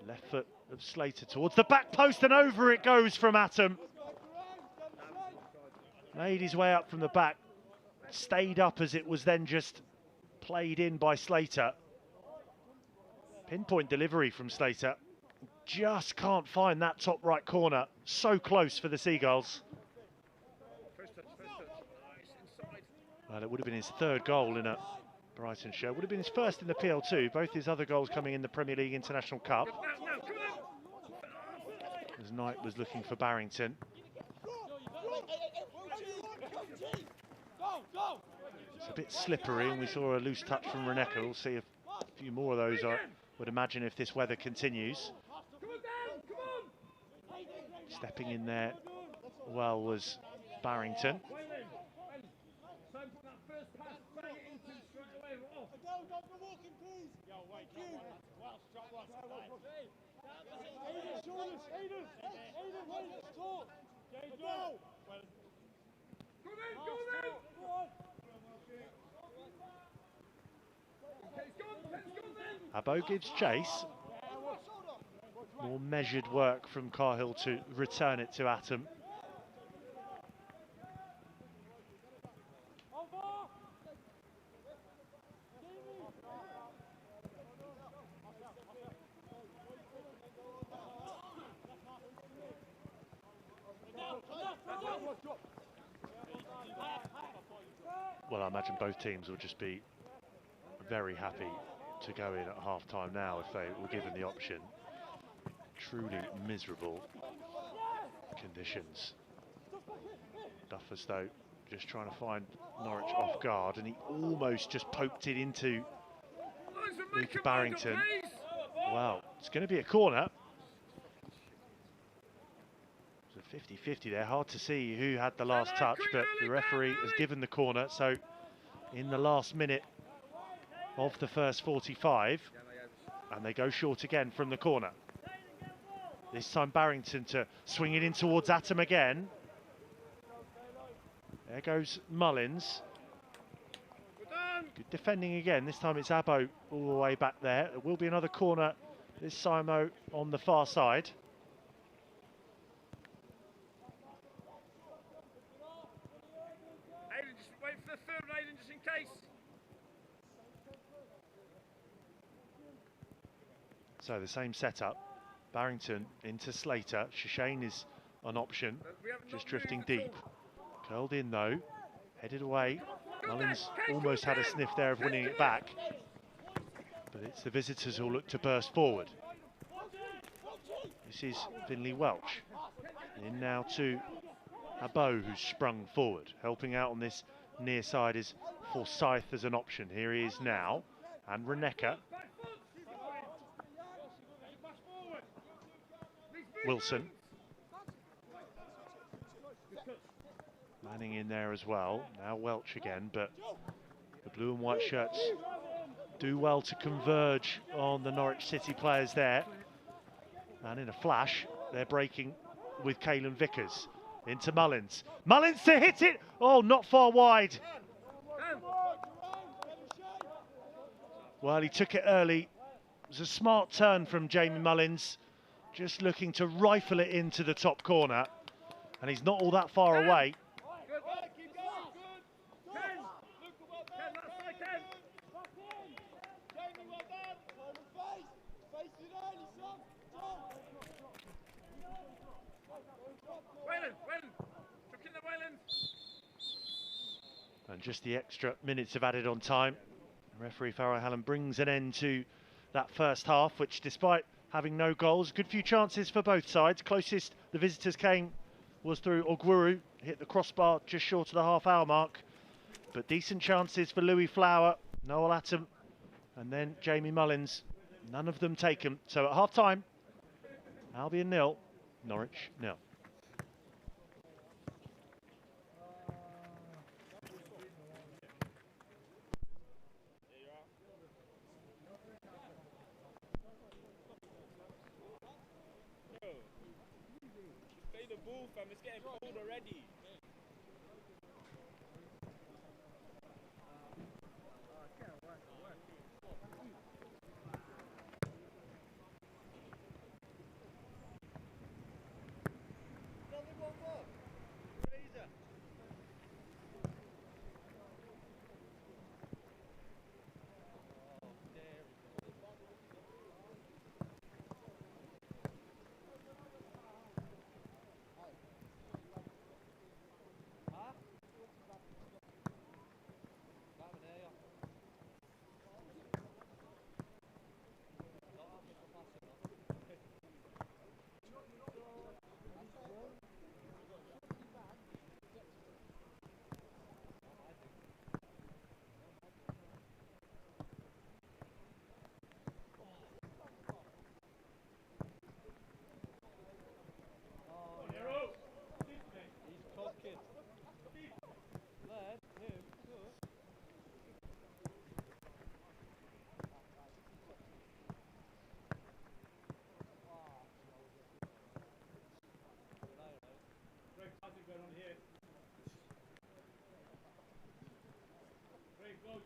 A: Left foot of Slater towards the back post, and over it goes from Atom. Made his way up from the back. Stayed up as it was then just played in by Slater. Pinpoint delivery from Slater. Just can't find that top right corner. So close for the Seagulls. Well, it would have been his 3rd goal in a Brighton show. Would have been his 1st in the PL2. Both his other goals coming in the Premier League International Cup. As Knight was looking for Barrington. It's a bit slippery, and we saw a loose touch from Reneka. We'll see a few more of those, I would imagine, if this weather continues. Stepping in there well was Barrington. Abo gives chase. More measured work from Cahill to return it to Atom. Well, I imagine both teams will just be very happy to go in at half-time now if they were given the option. Truly miserable conditions. Dufferstow just trying to find Norwich off guard, and he almost just poked it into Luca Barrington. Well, it's going to be a corner. It's a 50-50 there. Hard to see who had the last touch, but the referee has given the corner. So in the last minute of the first 45, and they go short again from the corner. This time Barrington to swing it in towards Atom again. There goes Mullins. Good defending again. This time it's Abo all the way back there. There will be another corner this time on the far side.
B: Aiden, just wait for the third, Aiden, just in case.
A: So the same setup. Barrington into Slater. Shishane is an option, just drifting deep. Curled in though, headed away. Mullins almost had a sniff there of winning it back, but it's the visitors who look to burst forward. This is Finley Welch. In now to Abo, who's sprung forward. Helping out on this near side is Forsyth as an option. Here he is now, and Reneka. Wilson. Manning in there as well. Now Welch again, but the blue and white shirts do well to converge on the Norwich City players there. And in a flash, they're breaking with Caelan Vickers. Into Mullins. Mullins to hit it! Oh, not far wide. Well, he took it early. It was a smart turn from Jamie Mullins. Just looking to rifle it into the top corner. And he's not all that far away. And just the extra minutes have added on time. Referee Farrell Hallam brings an end to that first half, which despite having no goals, good few chances for both sides. Closest the visitors came was through Ogwuru, hit the crossbar just short of the half-hour mark. But decent chances for Louis Flower, Noel Atom, and then Jamie Mullins. None of them taken. So at half-time, Albion 0, Norwich 0.
D: It's getting cold already.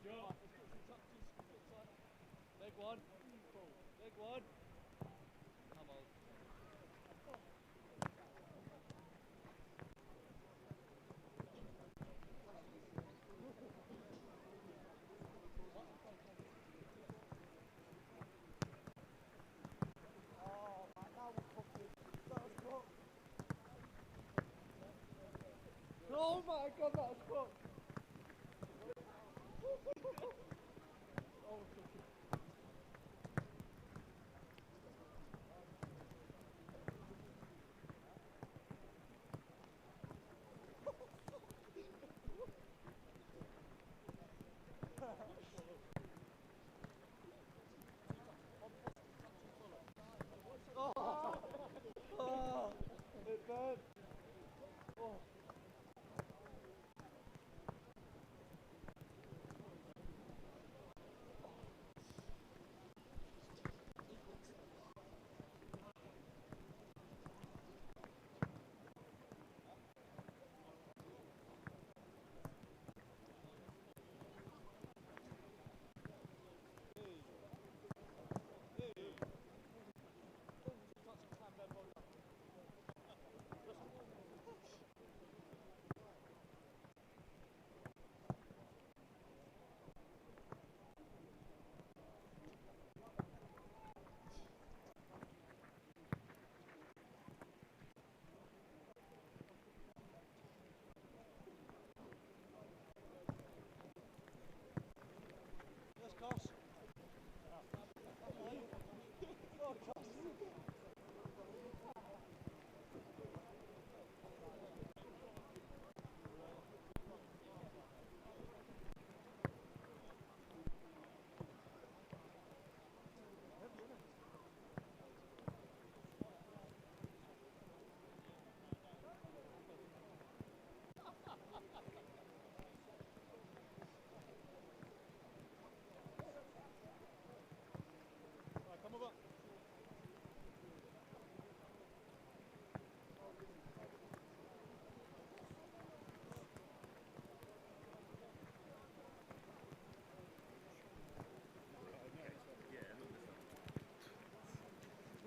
B: Big one. Big one. Come on. Oh my God, that was cooked. Oh, it burned. Oh.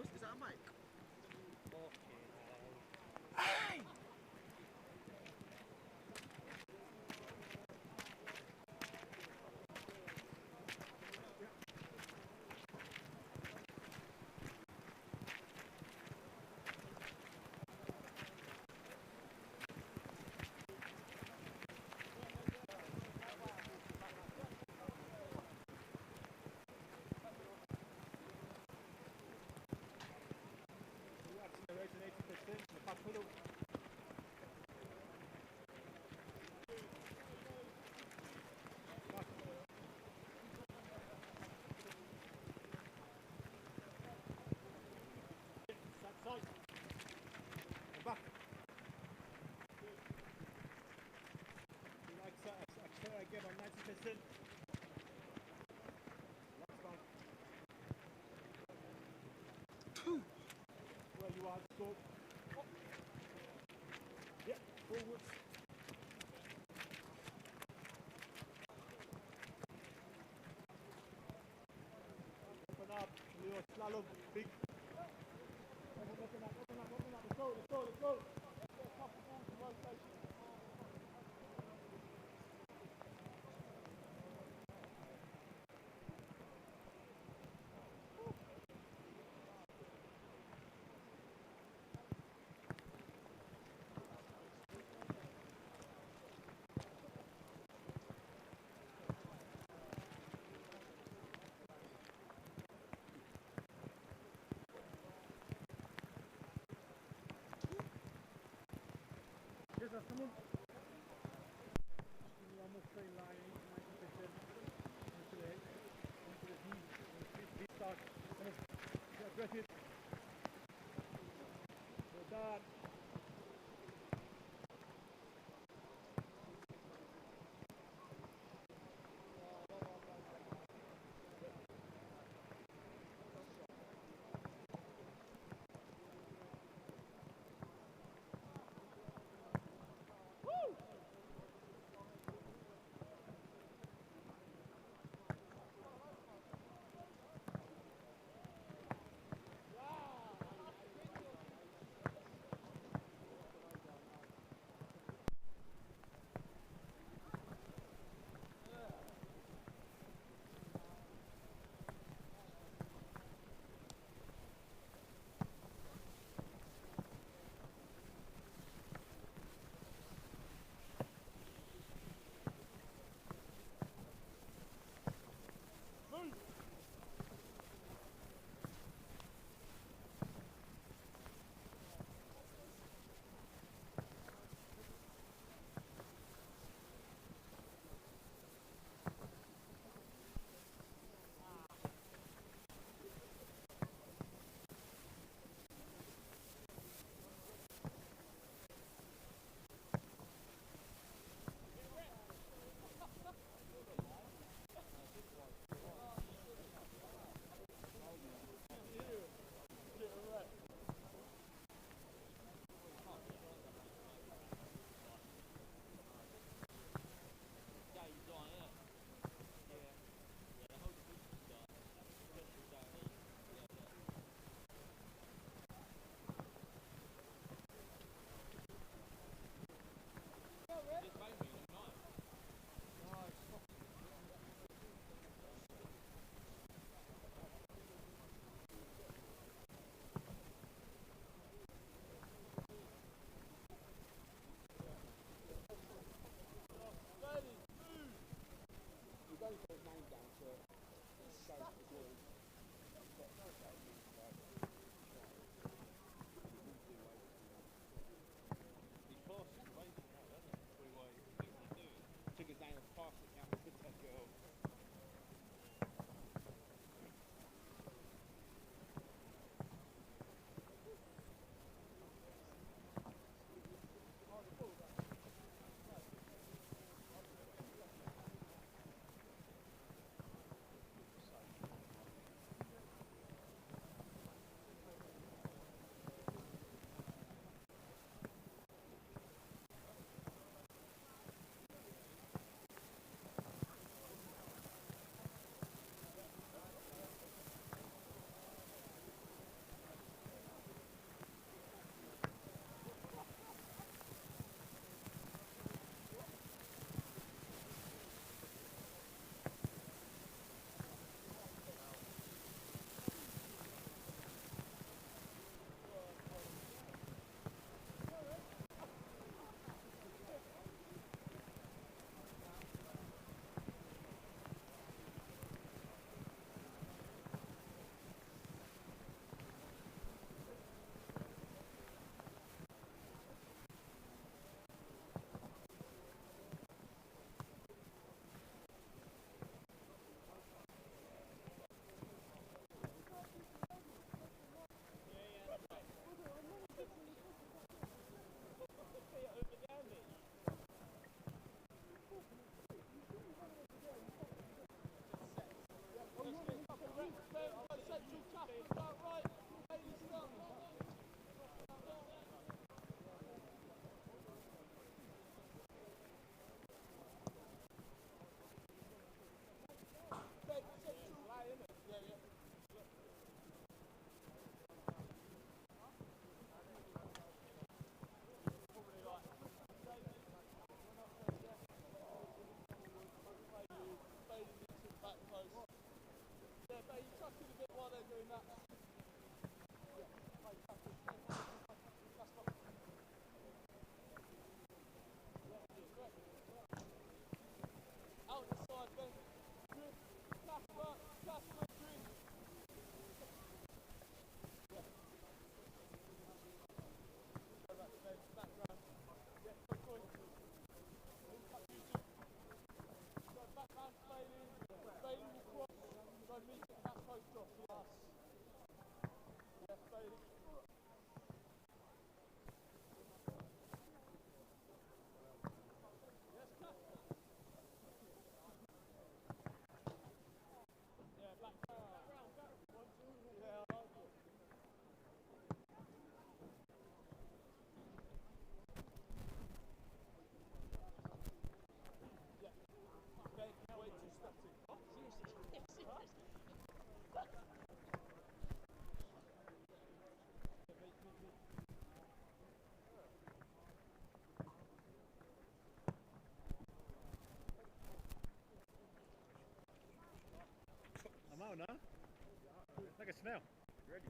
E: Is that a mic?
C: Back. Again on 90%. Where you are, so. Yeah, forwards. Open up, Leo, slalom, big. Open up, let's go, let's go, let's go. Someone one more straight line, 90%. Onto the head, onto the knee, deep start. Get aggressive. Well done.
B: I'm out now. Like a smell. Ready.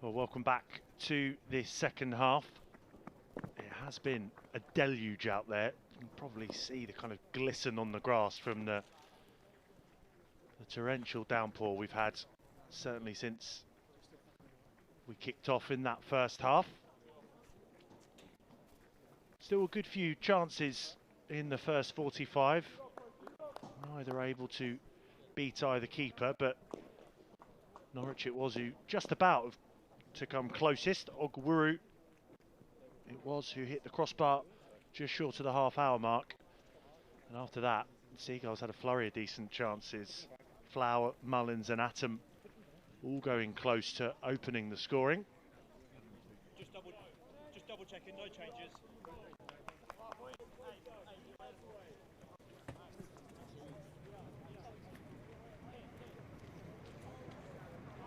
A: Well, welcome back to this second half. It has been a deluge out there. You can probably see the kind of glisten on the grass from the torrential downpour we've had, certainly since we kicked off in that first half. Still a good few chances in the first 45. Neither able to beat either keeper, but Norwich it was who just about to come closest. Ogwuru it was who hit the crossbar just short of the half-hour mark. And after that, the Seagulls had a flurry of decent chances. Flower, Mullins and Atom all going close to opening the scoring.
D: Just double checking, no changes.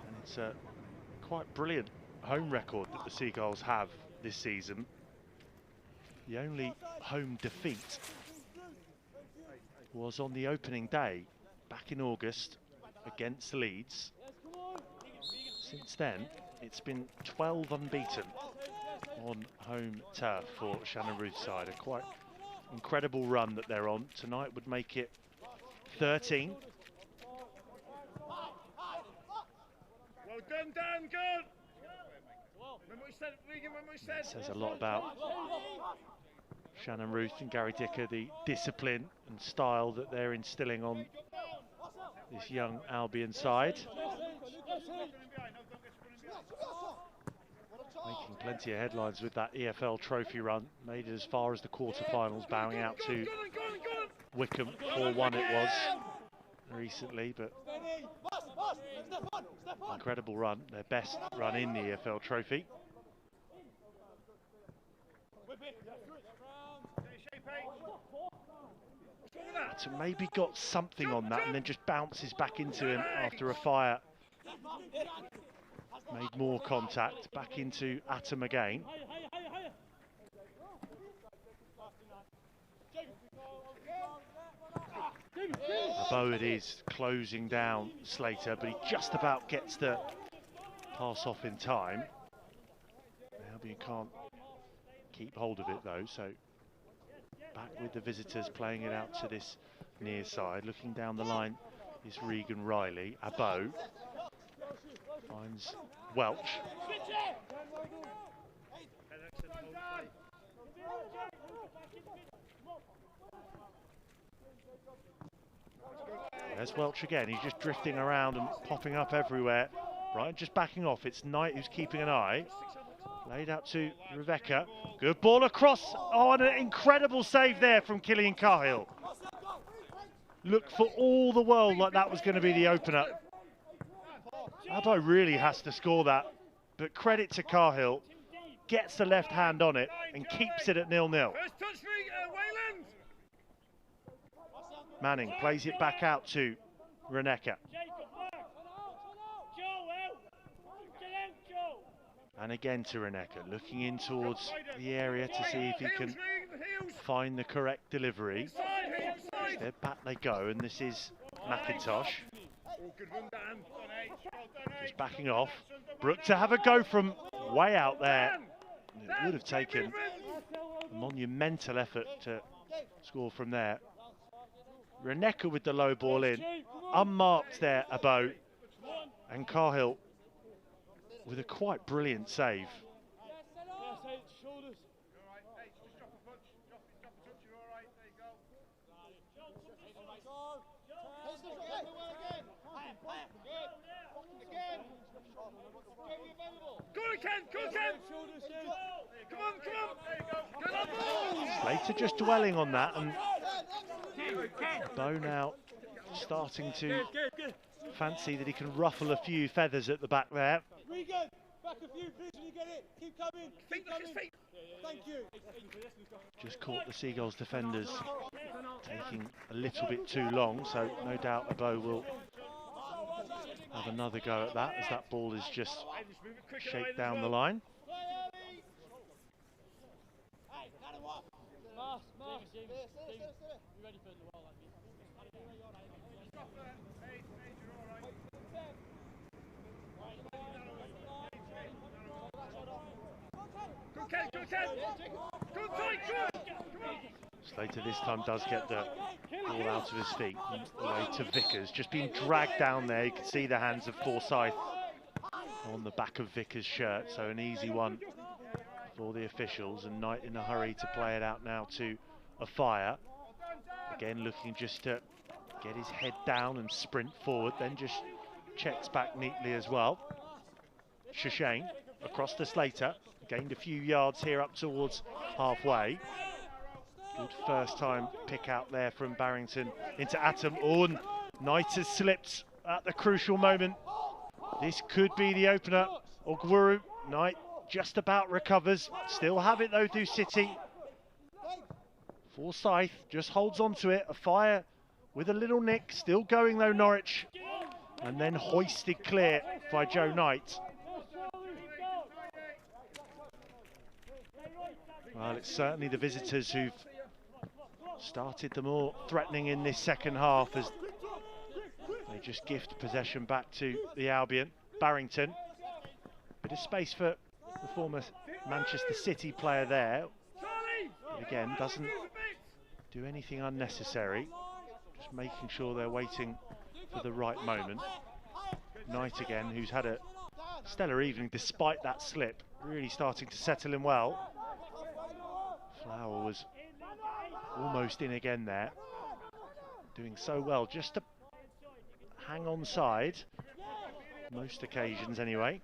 A: And it's a quite brilliant home record that the Seagulls have this season. The only home defeat was on the opening day back in August against Leeds. Since then, it's been 12 unbeaten on home turf for Shannon Ruth's side. A quite incredible run that they're on. Tonight would make it 13.
B: Well done, Dan, good. Remember what we said, Regan, remember what we said?
A: It says a lot about Shannon Ruth and Gary Dicker, the discipline and style that they're instilling on this young Albion side. Making plenty of headlines with that EFL trophy run. Made it as far as the quarterfinals, bowing out to Wickham. 4-1 it was recently, but incredible run. Their best run in the EFL trophy. So maybe got something on that and then just bounces back into him after a fire. Made more contact, back into Atom again. Abo it is closing down Slater, but he just about gets the pass off in time. Albion can't keep hold of it though, so back with the visitors playing it out to this near side. Looking down the line is Regan Riley. Abo finds Welch. There's Welch again. He's just drifting around and popping up everywhere. Brighton just backing off. It's Knight who's keeping an eye. Laid out to Rebecca. Good ball across. Oh, and an incredible save there from Killian Cahill. Looked for all the world like that was going to be the opener. Abo really has to score that, but credit to Cahill. Gets the left hand on it and keeps it at 0-0. Manning plays it back out to Reneka. And again to Reneka, looking in towards the area to see if he can find the correct delivery. Instead, back they go, and this is McIntosh. Just backing off. Brooke to have a go from way out there. It would have taken a monumental effort to score from there. Reneka with the low ball in. Unmarked there, Abo. And Cahill with a quite brilliant save. Slater just dwelling on that, and Bo now starting to fancy that he can ruffle a few feathers at the back there.
E: Back a few, please, when you get it. Keep coming. Keep coming. Thank you.
A: Just caught the Seagulls defenders taking a little bit too long, so no doubt Abo will have another go at that as that ball is just shaped down the line. Slater this time does get the ball out of his feet, away to Vickers, just being dragged down there. You can see the hands of Forsyth on the back of Vickers' shirt, so an easy one for the officials, and Knight in a hurry to play it out now to a fire. Again looking just to get his head down and sprint forward, then just checks back neatly as well. Shashane across to Slater, gained a few yards here up towards halfway. Good first time pick out there from Barrington into Atom. Oh, and Knight has slipped at the crucial moment. This could be the opener. Ogwuru, Knight just about recovers. Still have it though, do City. Forsyth just holds on to it. A fire with a little nick. Still going though, Norwich. And then hoisted clear by Joe Knight. Well, it's certainly the visitors who've started the more threatening in this second half as they just gift possession back to the Albion. Barrington, bit of space for the former Manchester City player there. But again, doesn't do anything unnecessary, just making sure they're waiting for the right moment. Knight again, who's had a stellar evening despite that slip, really starting to settle in well. Flower was almost in again there, doing so well just to hang on side, most occasions anyway.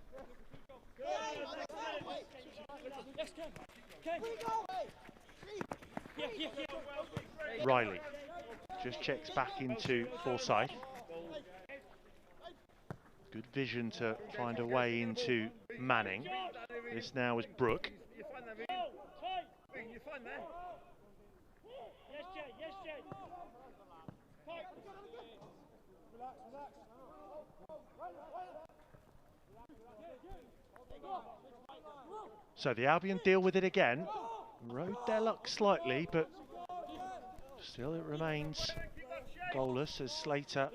A: Riley just checks back into Forsyth. Good vision to find a way into Manning. This now is Brooke. So the Albion deal with it again. Rode their luck slightly, but still it remains goalless as Slater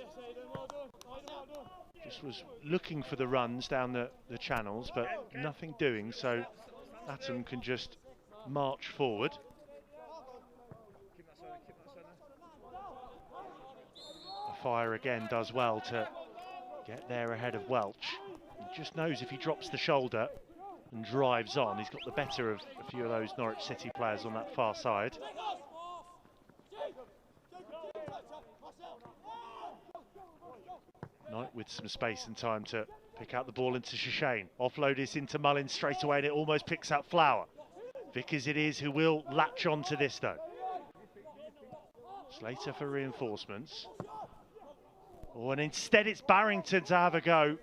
A: just was looking for the runs down the channels, but nothing doing, so Atom can just march forward. The fire again does well to get there ahead of Welch. He just knows if he drops the shoulder and drives on, he's got the better of a few of those Norwich City players on that far side. Knight with some space and time to pick out the ball into Shashane. Offload is into Mullins straight away and it almost picks out Flower. Vickers it is who will latch on to this though. Slater for reinforcements. Oh, and instead it's Barrington to have a go.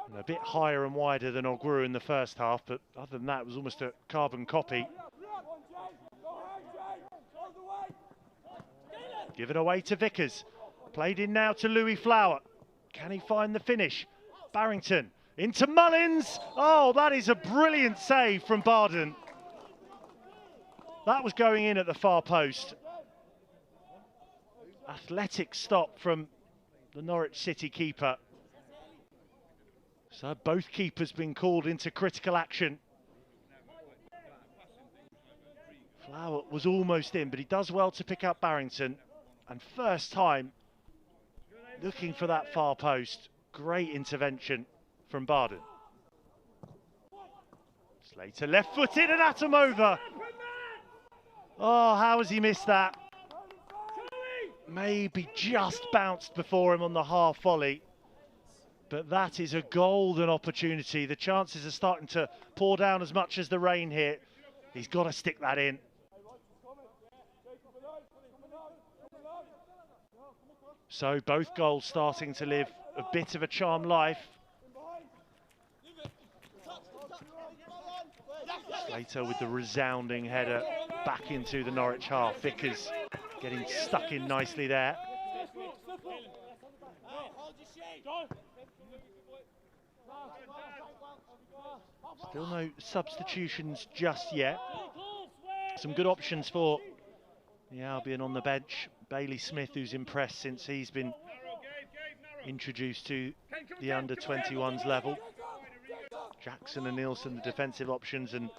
A: And a bit higher and wider than Ogwuru in the first half, but other than that, it was almost a carbon copy. Give it away to Vickers. Played in now to Louis Flower. Can he find the finish? Barrington into Mullins. Oh, that is a brilliant save from Barden. That was going in at the far post. Athletic stop from the Norwich City keeper. So both keepers been called into critical action. Flower was almost in, but he does well to pick up Barrington. And first time looking for that far post. Great intervention from Barden. Slater left-footed and Atom over. Oh, how has he missed that? Maybe just bounced before him on the half volley. But that is a golden opportunity. The chances are starting to pour down as much as the rain here. He's got to stick that in. So both goals starting to live a bit of a charmed life. Slater with the resounding header back into the Norwich half. Vickers getting stuck in nicely there. Still no substitutions just yet. Some good options for the Albion on the bench. Bailey Smith, who's impressed since he's been introduced to the under-21s level. Jackson and Nielsen, the defensive options, and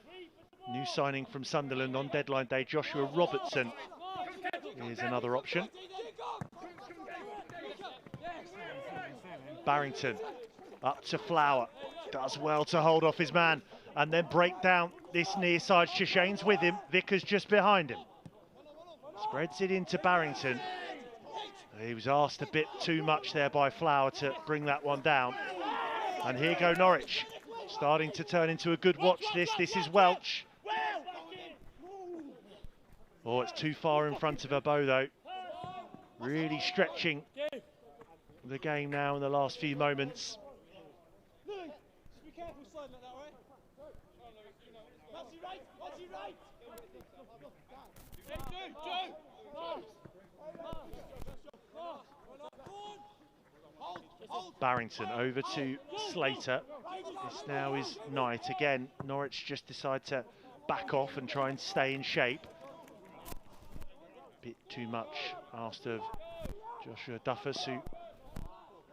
A: New signing from Sunderland on deadline day, Joshua Robertson, is another option. Barrington up to Flower, does well to hold off his man and then break down this near side. Shishane's with him, Vickers just behind him. Spreads it into Barrington. He was asked a bit too much there by Flower to bring that one down. And here go Norwich, starting to turn into a good watch this. This is Welch. Oh, it's too far in front of her bow though. Really stretching the game now in the last few moments.
E: Be careful sliding that way. That's you right. That's you right.
A: Barrington over to Slater. This now is Knight again. Norwich just decide to back off and try and stay in shape. Bit too much asked of Joshua Duffus, who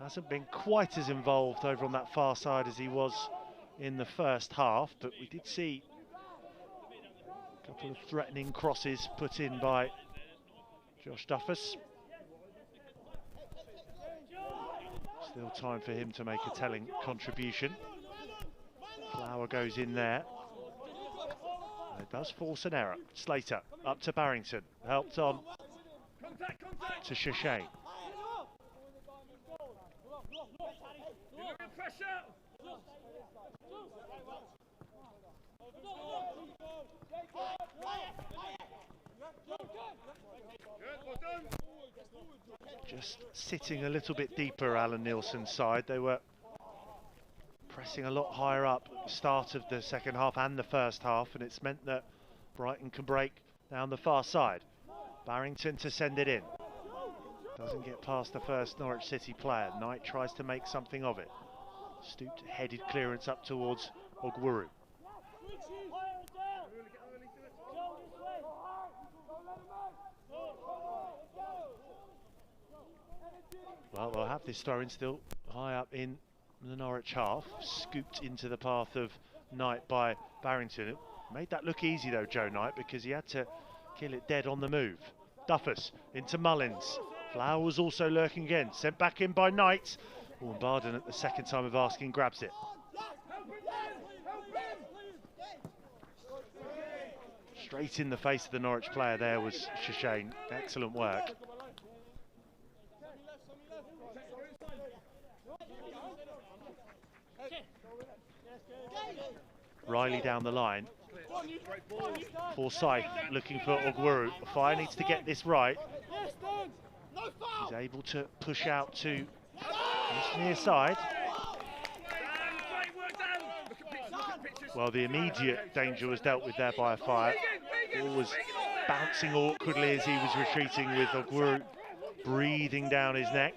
A: hasn't been quite as involved over on that far side as he was in the first half, but we did see a couple of threatening crosses put in by Josh Duffus. Still time for him to make a telling contribution. Flower goes in there. It does force an error. Slater up to Barrington, helped on to Shishane. Just sitting a little bit deeper, Alan Nielsen's side. They were pressing a lot higher up at the start of the second half and the first half, and it's meant that Brighton can break down the far side. Barrington to send it in. Doesn't get past the first Norwich City player. Knight tries to make something of it. Stooped headed clearance up towards Ogwuru. Well, they'll have this throw-in still high up in the Norwich half. Scooped into the path of Knight by Barrington. It made that look easy though, Joe Knight, because he had to kill it dead on the move. Duffus into Mullins. Flower was also lurking again. Sent back in by Knight. Oh, and Barden at the second time of asking grabs it. Straight in the face of the Norwich player there was Shishane. Excellent work. Riley down the line. Forsyth looking for Ogwuru. Fire needs to get this right. He's able to push out to this near side. Well, the immediate danger was dealt with there by a Fire. Ball was bouncing awkwardly as he was retreating, with Ogwuru breathing down his neck.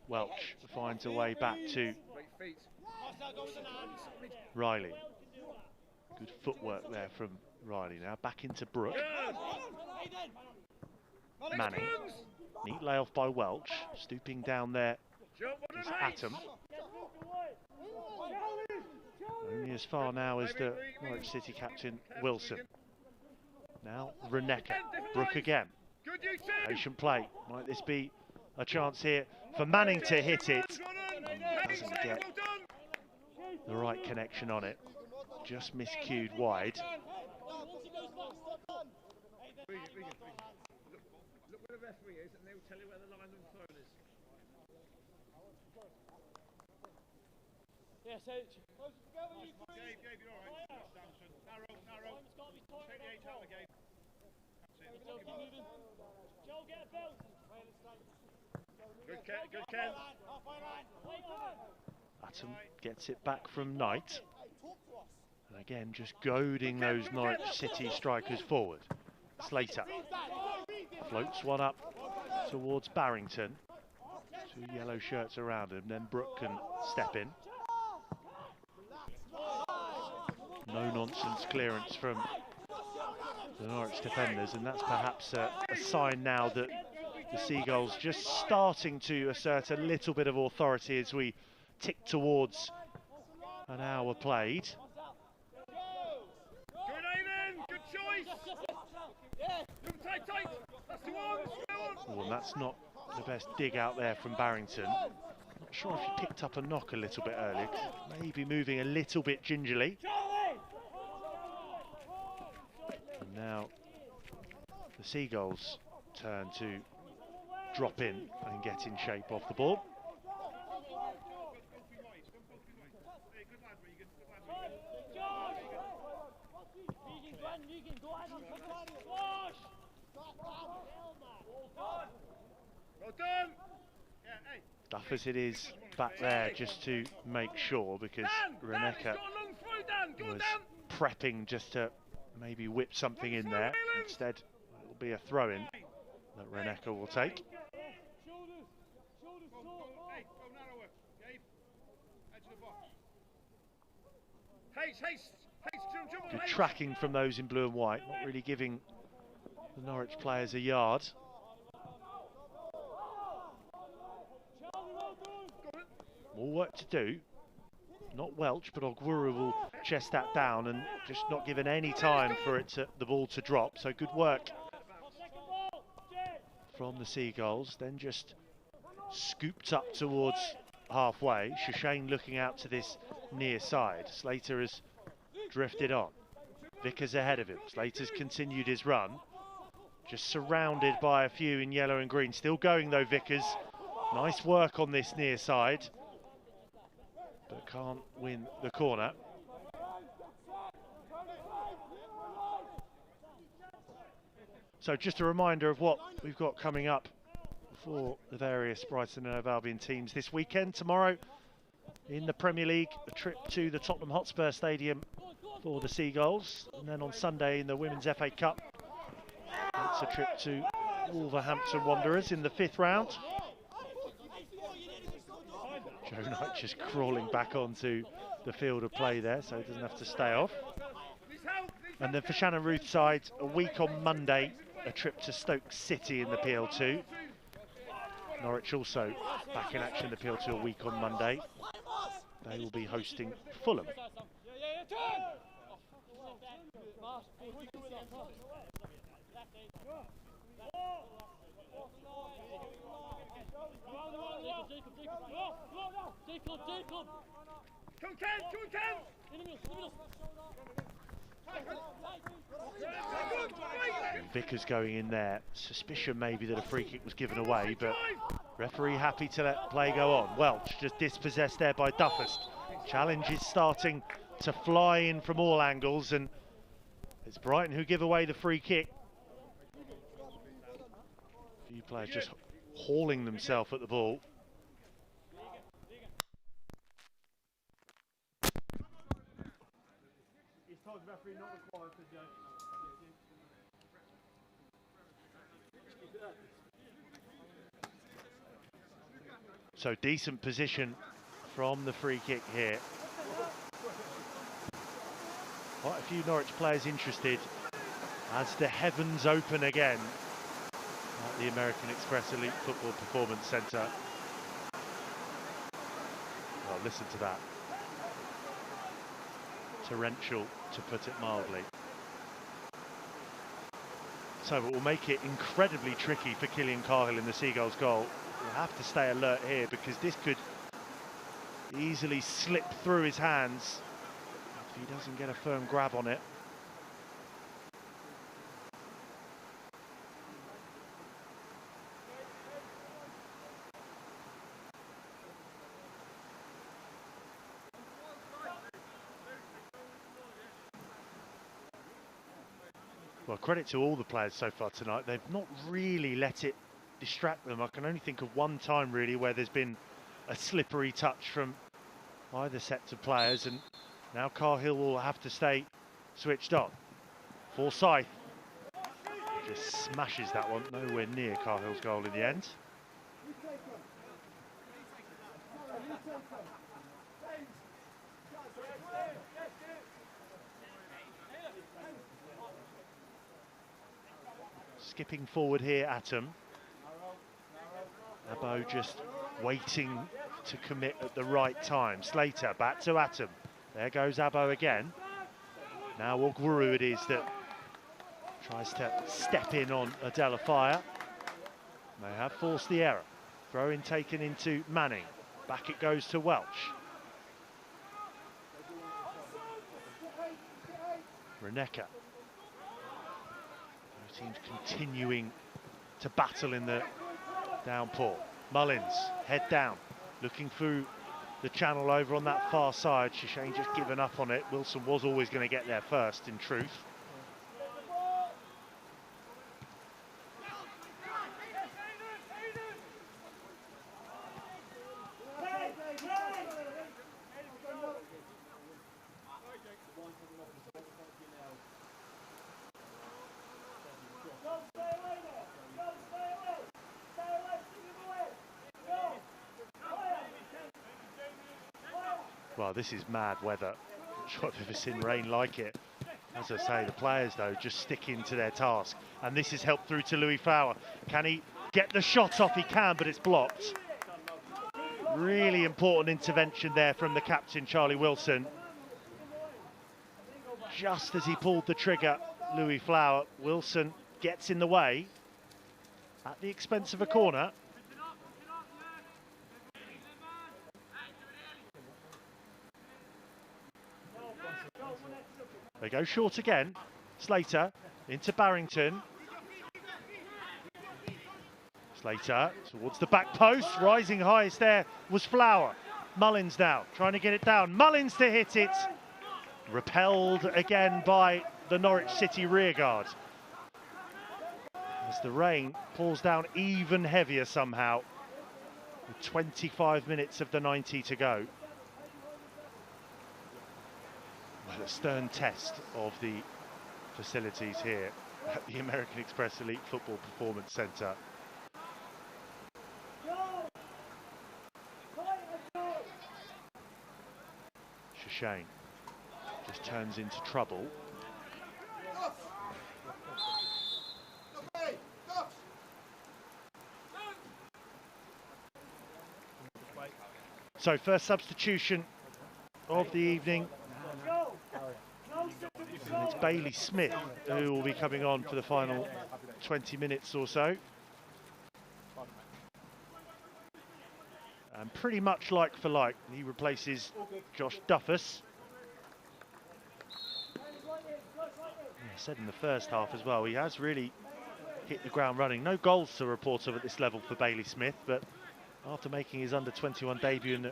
A: Welch finds a way back to Riley. Good footwork there from Riley. Now back into Brook. Manning. Neat layoff by Welch. Stooping down there is Atom. Only as far now as the Norwich City captain Wilson. Now Reneka. Brook again. Patient play. Might this be a chance here for Manning to hit it? Doesn't get the right connection on it. Just miscued wide.
B: Look where the referee is, and they'll tell you where the line of the throw is.
E: Yes, close together, you three.
C: Gabe, you're all right. Narrow. Take the 8 out of the game.
E: Joe, keep moving. Joe, get a belt.
B: Good Ken.
A: Atom gets it back from Knight. And again, just goading those Norwich City strikers forward. Slater floats one up towards Barrington. Two yellow shirts around him, then Brook can step in. No nonsense clearance from the Norwich defenders, and that's perhaps a sign now that the Seagulls just starting to assert a little bit of authority as we tick towards an hour played.
B: Good aiming, good choice. Tight, tight. That's the one.
A: Oh, and that's not the best dig out there from Barrington. Not sure if he picked up a knock a little bit earlier. Maybe moving a little bit gingerly. And now the Seagulls turn to drop in and get in shape off the ball. Duffers it is back there just to make sure, because Reneka was prepping just to maybe whip something in there. Instead, it'll be a throw-in that Reneka will take. Good tracking from those in blue and white, not really giving the Norwich players a yard. More work to do. Not Welch, but Ogwuru will chest that down and just not given any time for the ball to drop. So good work from the Seagulls. Then just scooped up towards halfway. Shashane looking out to this near side. Slater has drifted on. Vickers ahead of him. Slater's continued his run. Just surrounded by a few in yellow and green. Still going though, Vickers. Nice work on this near side, but can't win the corner. So just a reminder of what we've got coming up for the various Brighton and Hove Albion teams this weekend. Tomorrow in the Premier League, a trip to the Tottenham Hotspur Stadium for the Seagulls, and then on Sunday in the Women's FA Cup, it's a trip to Wolverhampton Wanderers in the 5th round. Joe Knight just crawling back onto the field of play there, so he doesn't have to stay off. And then for Shannon Ruth's side, a week on Monday, a trip to Stoke City in the PL2. Norwich also back in action in the PL2 a week on Monday. They will be hosting Fulham. Vickers going in there. Suspicion maybe that a free kick was given away, but referee happy to let play go on. Welch just dispossessed there by Duffers. Challenge is starting to fly in from all angles, and it's Brighton who give away the free kick. A few players just hauling themselves at the ball. So decent position from the free kick here. Quite a few Norwich players interested as the heavens open again at the American Express Elite Football Performance Centre. Well, listen to that. Torrential, to put it mildly. So it will make it incredibly tricky for Killian Cahill in the Seagulls goal. He'll have to stay alert here, because this could easily slip through his hands if he doesn't get a firm grab on it. Well, credit to all the players so far tonight. They've not really let it distract them. I can only think of one time really where there's been a slippery touch from either sets of players, and now Cahill will have to stay switched on. Forsyth just smashes that one, nowhere near Cahill's goal in the end. skipping forward here, Atom. Abo just waiting to commit at the right time. Slater back to Atom. There goes Abo again. Now Ogwuru it is that tries to step in on Adela Fire. May have forced the error. Throw in taken into Manning. Back it goes to Welch. Reneka. Both teams continuing to battle in the downpour. Mullins, head down, looking through the channel over on that far side. Shishane just given up on it. Wilson was always going to get there first, in truth. Well, this is mad weather. Not sure I've ever seen rain like it. As I say, the players, though, just sticking to their task. And this is helped through to Louis Flower. Can he get the shot off? He can, but it's blocked. Really important intervention there from the captain, Charlie Wilson. Just as he pulled the trigger, Louis Flower, Wilson gets in the way at the expense of a corner. They go short again. Slater into Barrington. Slater towards the back post. Rising highest there was Flower. Mullins now trying to get it down. Mullins to hit it. Repelled again by the Norwich City rearguard. As the rain falls down even heavier somehow. With 25 minutes of the 90 to go. A stern test of the facilities here at the American Express Elite Football Performance Centre. Shishane just turns into trouble. So first substitution of the evening. And it's Bailey Smith who will be coming on for the final 20 minutes or so. And pretty much like for like, he replaces Josh Duffus. I said in the first half as well, he has really hit the ground running. No goals to report of at this level for Bailey Smith, but after making his under-21 debut in the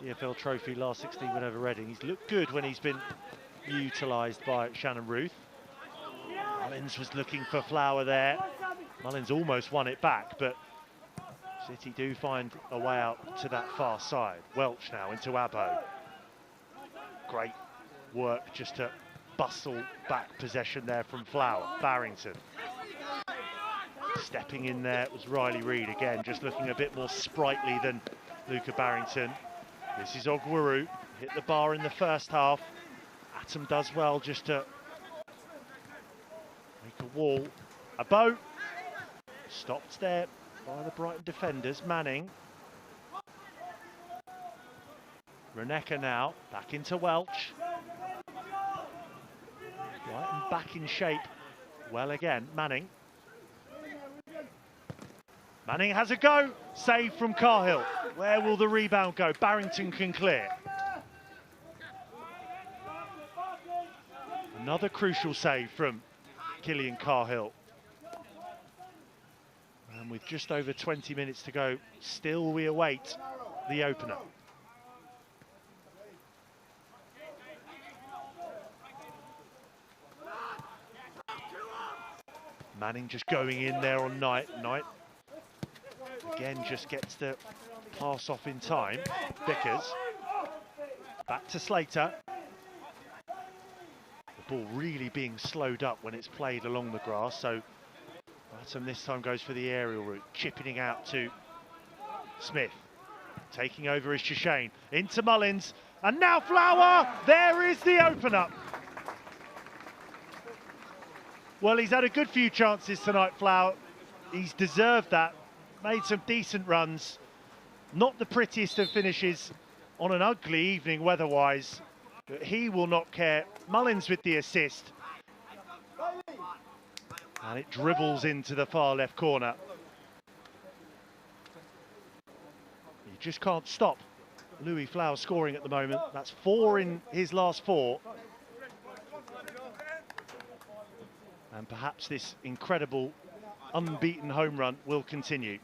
A: EFL Trophy last 16 win over Reading, he's looked good when he's been utilised by Shannon Ruth. Mullins was looking for Flower there. Mullins almost won it back, but City do find a way out to that far side. Welch now into Abo. Great work just to bustle back possession there from Flower. Barrington. Stepping in there was Riley Reid again, just looking a bit more sprightly than Luca Barrington. This is Ogwuru, hit the bar in the first half. Atom does well just to make a wall. Abo stopped there by the Brighton defenders. Manning. Reneka now back into Welch. Brighton back in shape. Well again, Manning. Manning has a go. Save from Cahill. Where will the rebound go? Barrington can clear. Another crucial save from Killian Cahill. And with just over 20 minutes to go, still we await the opener. Manning just going in there on Knight. Knight again just gets the pass off in time. Vickers. Back to Slater. The ball really being slowed up when it's played along the grass, so Atom this time goes for the aerial route, chipping out to Smith. Taking over is Shishane. Into Mullins. And now Flower! There is the opener. Well, he's had a good few chances tonight, Flower. He's deserved that. Made some decent runs. Not the prettiest of finishes on an ugly evening weather-wise, but he will not care. Mullins with the assist. And it dribbles into the far left corner. You just can't stop Louis Flower scoring at the moment. That's 4 in his last 4. And perhaps this incredible unbeaten home run will continue.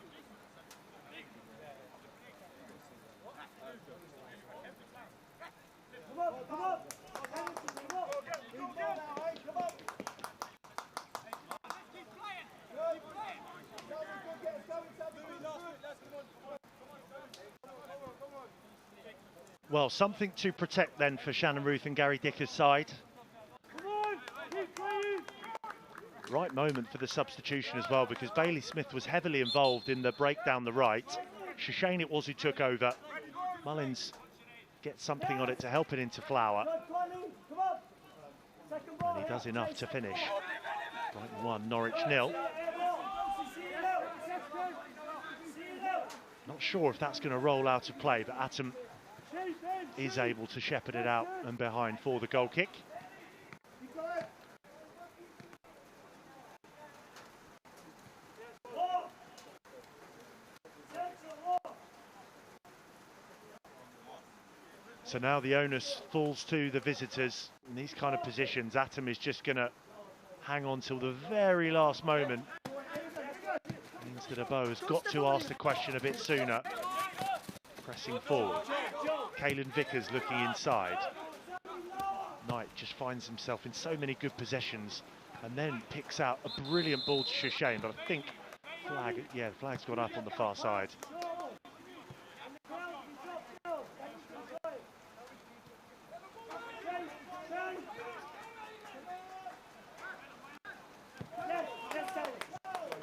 A: Well, something to protect then for Shannon Ruth and Gary Dicker's side. Right moment for the substitution as well, because Bailey Smith was heavily involved in the break down the right. Shane it was who took over. Mullins gets something on it to help it into Flower. And he does enough to finish. Brighton 1, Norwich 0. Not sure if that's going to roll out of play, but Atom is able to shepherd it out and behind for the goal kick. So now the onus falls to the visitors in these kind of positions. Atom is just going to hang on till the very last moment. Means that Abo has got to ask the question a bit sooner. Pressing forward. Caelan Vickers looking inside. Knight just finds himself in so many good possessions and then picks out a brilliant ball to Shane, but I think the flag's got up on the far side.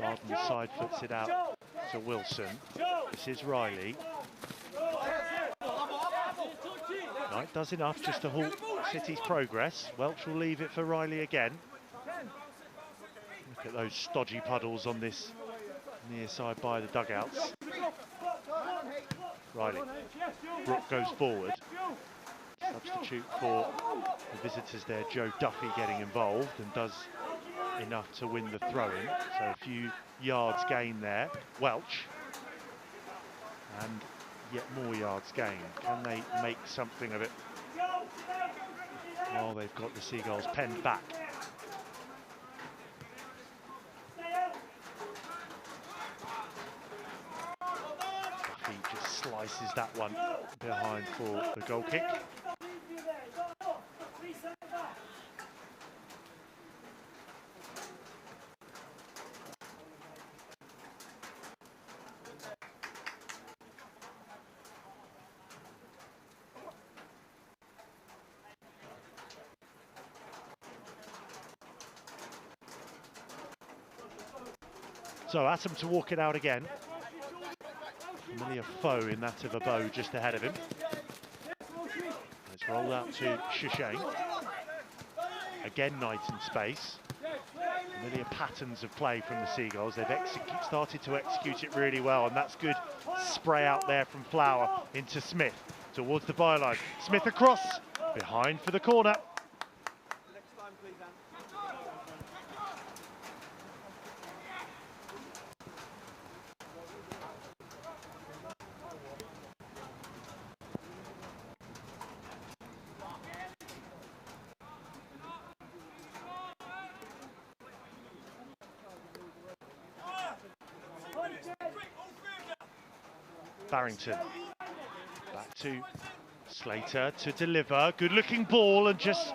A: Barden side foots it out to Wilson. This is Riley. Knight does enough just to halt City's progress. Welch will leave it for Riley again. Look at those stodgy puddles on this near side by the dugouts. Riley. Brooke goes forward. Substitute for the visitors there, Joe Duffy getting involved and does enough to win the throw-in. So a few yards gained there. Welch. And yet more yards gained. Can they make something of it? Well, they've got the Seagulls penned back. Duffy just slices that one behind for the goal kick. So Atom to walk it out again. Familiar foe in that of Abo just ahead of him. It's rolled out to Shane. Again Knight in space. Familiar patterns of play from the Seagulls. They've started to execute it really well, and that's good spray out there from Flower into Smith towards the byline. Smith across, behind for the corner. Barrington, back to Slater to deliver, good looking ball and just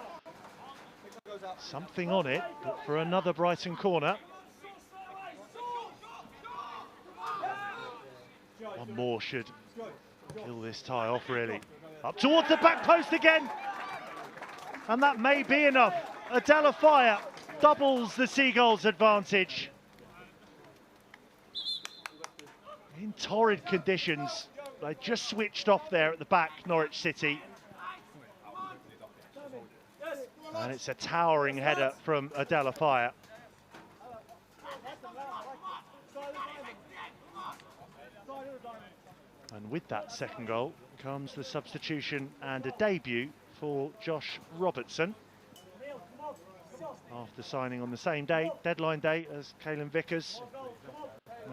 A: something on it, but for another Brighton corner. One more should kill this tie off really. Up towards the back post again, and that may be enough. Adela Fire doubles the Seagulls' advantage. In torrid conditions, they just switched off there at the back, Norwich City. And it's a towering header from Adela Fire. And with that second goal comes the substitution and a debut for Josh Robertson. After signing on the same day, deadline day, as Caelan Vickers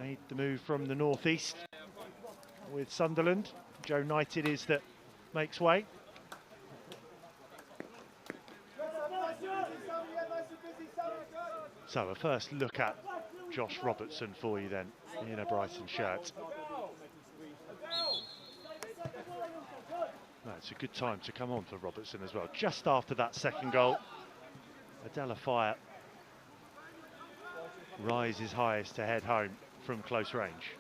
A: made the move from the northeast with Sunderland. Joe Knight it is that makes way. So a first look at Josh Robertson for you then, in a Brighton shirt. No, it's a good time to come on for Robertson as well. Just after that second goal, Adela Fire rises highest to head home from close range.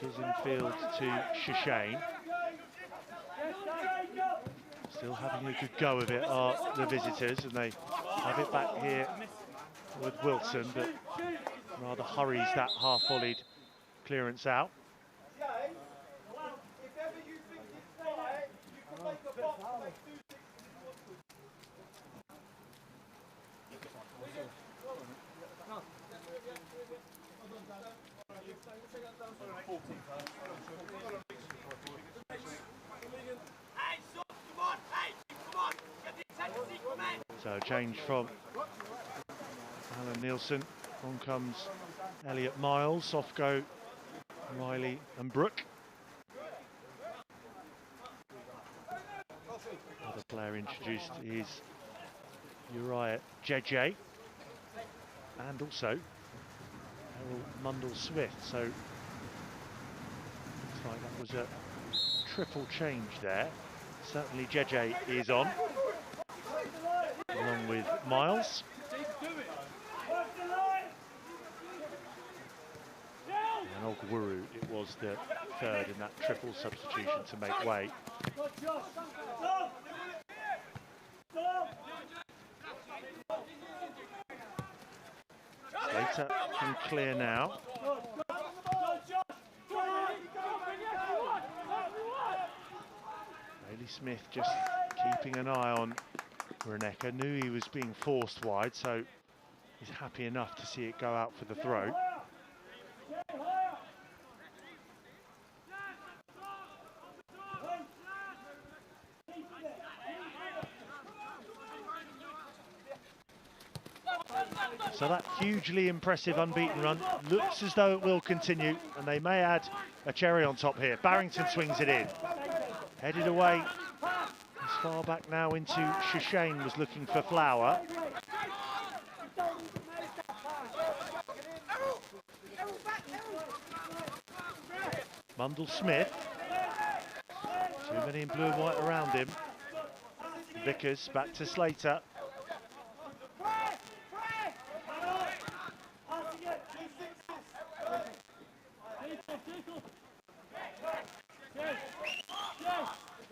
A: Vickers in field to Shishane. Still having a good go of it are the visitors, and they have it back here with Wilson, but rather hurries that half-volleyed clearance out. So change from Alan Nielsen. On comes Elliot Miles. Off go Riley and Brooke. Another player introduced is Uriah JJ, and also Errol Mundle-Smith. So looks like that was a triple change there. Certainly JJ is on, along with Miles. And Ogwuru, it was the third in that triple substitution to make way. Slater can clear now. Bailey Smith just keeping an eye on Reneka. Knew he was being forced wide, so he's happy enough to see it go out for the throw. So that hugely impressive unbeaten run looks as though it will continue, and they may add a cherry on top here. Barrington swings it in. Headed away as far back now into Shishane, was looking for Flower. Mundle-Smith. Too many in blue and white around him. Vickers back to Slater.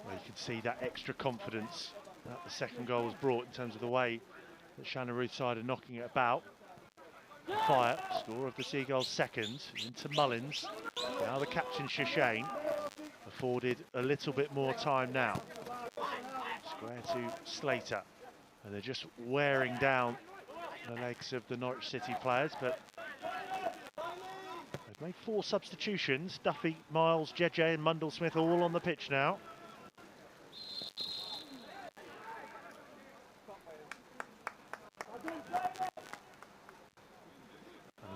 A: Well, you can see that extra confidence that the second goal was brought in terms of the way that Shannon Ruth's side are knocking it about. Fire, score of the Seagulls' second, into Mullins. Now the captain Shishane, afforded a little bit more time now. Square to Slater, and they're just wearing down the legs of the Norwich City players, but they've made 4 substitutions. Duffy, Miles, JJ and Mundle-Smith all on the pitch now.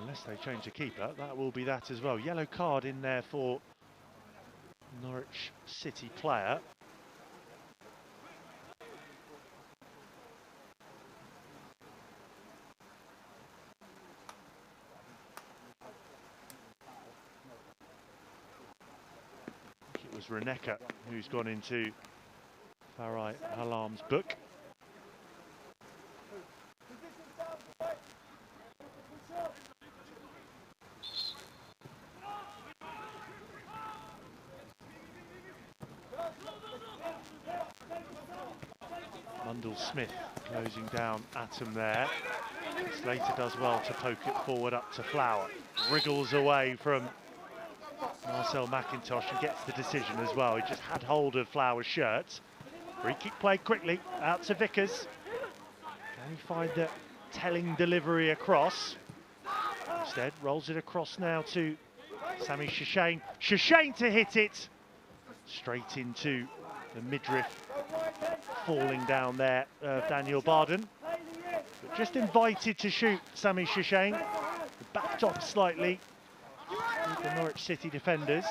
A: Unless they change the keeper, that will be that as well. Yellow card in there for Norwich City player. It was Reneka who's gone into Farai Halam's book. Undle Smith closing down at him there. Slater does well to poke it forward up to Flower. Wriggles away from Marcel McIntosh and gets the decision as well. He just had hold of Flower's shirt. Free kick played quickly out to Vickers. Can he find the telling delivery across? Instead, rolls it across now to Sammy Shishane. Shishane to hit it! Straight into the midriff, falling down there, Daniel Barden. But just invited to shoot Sammy Shishane. Backed off slightly with the Norwich City defenders.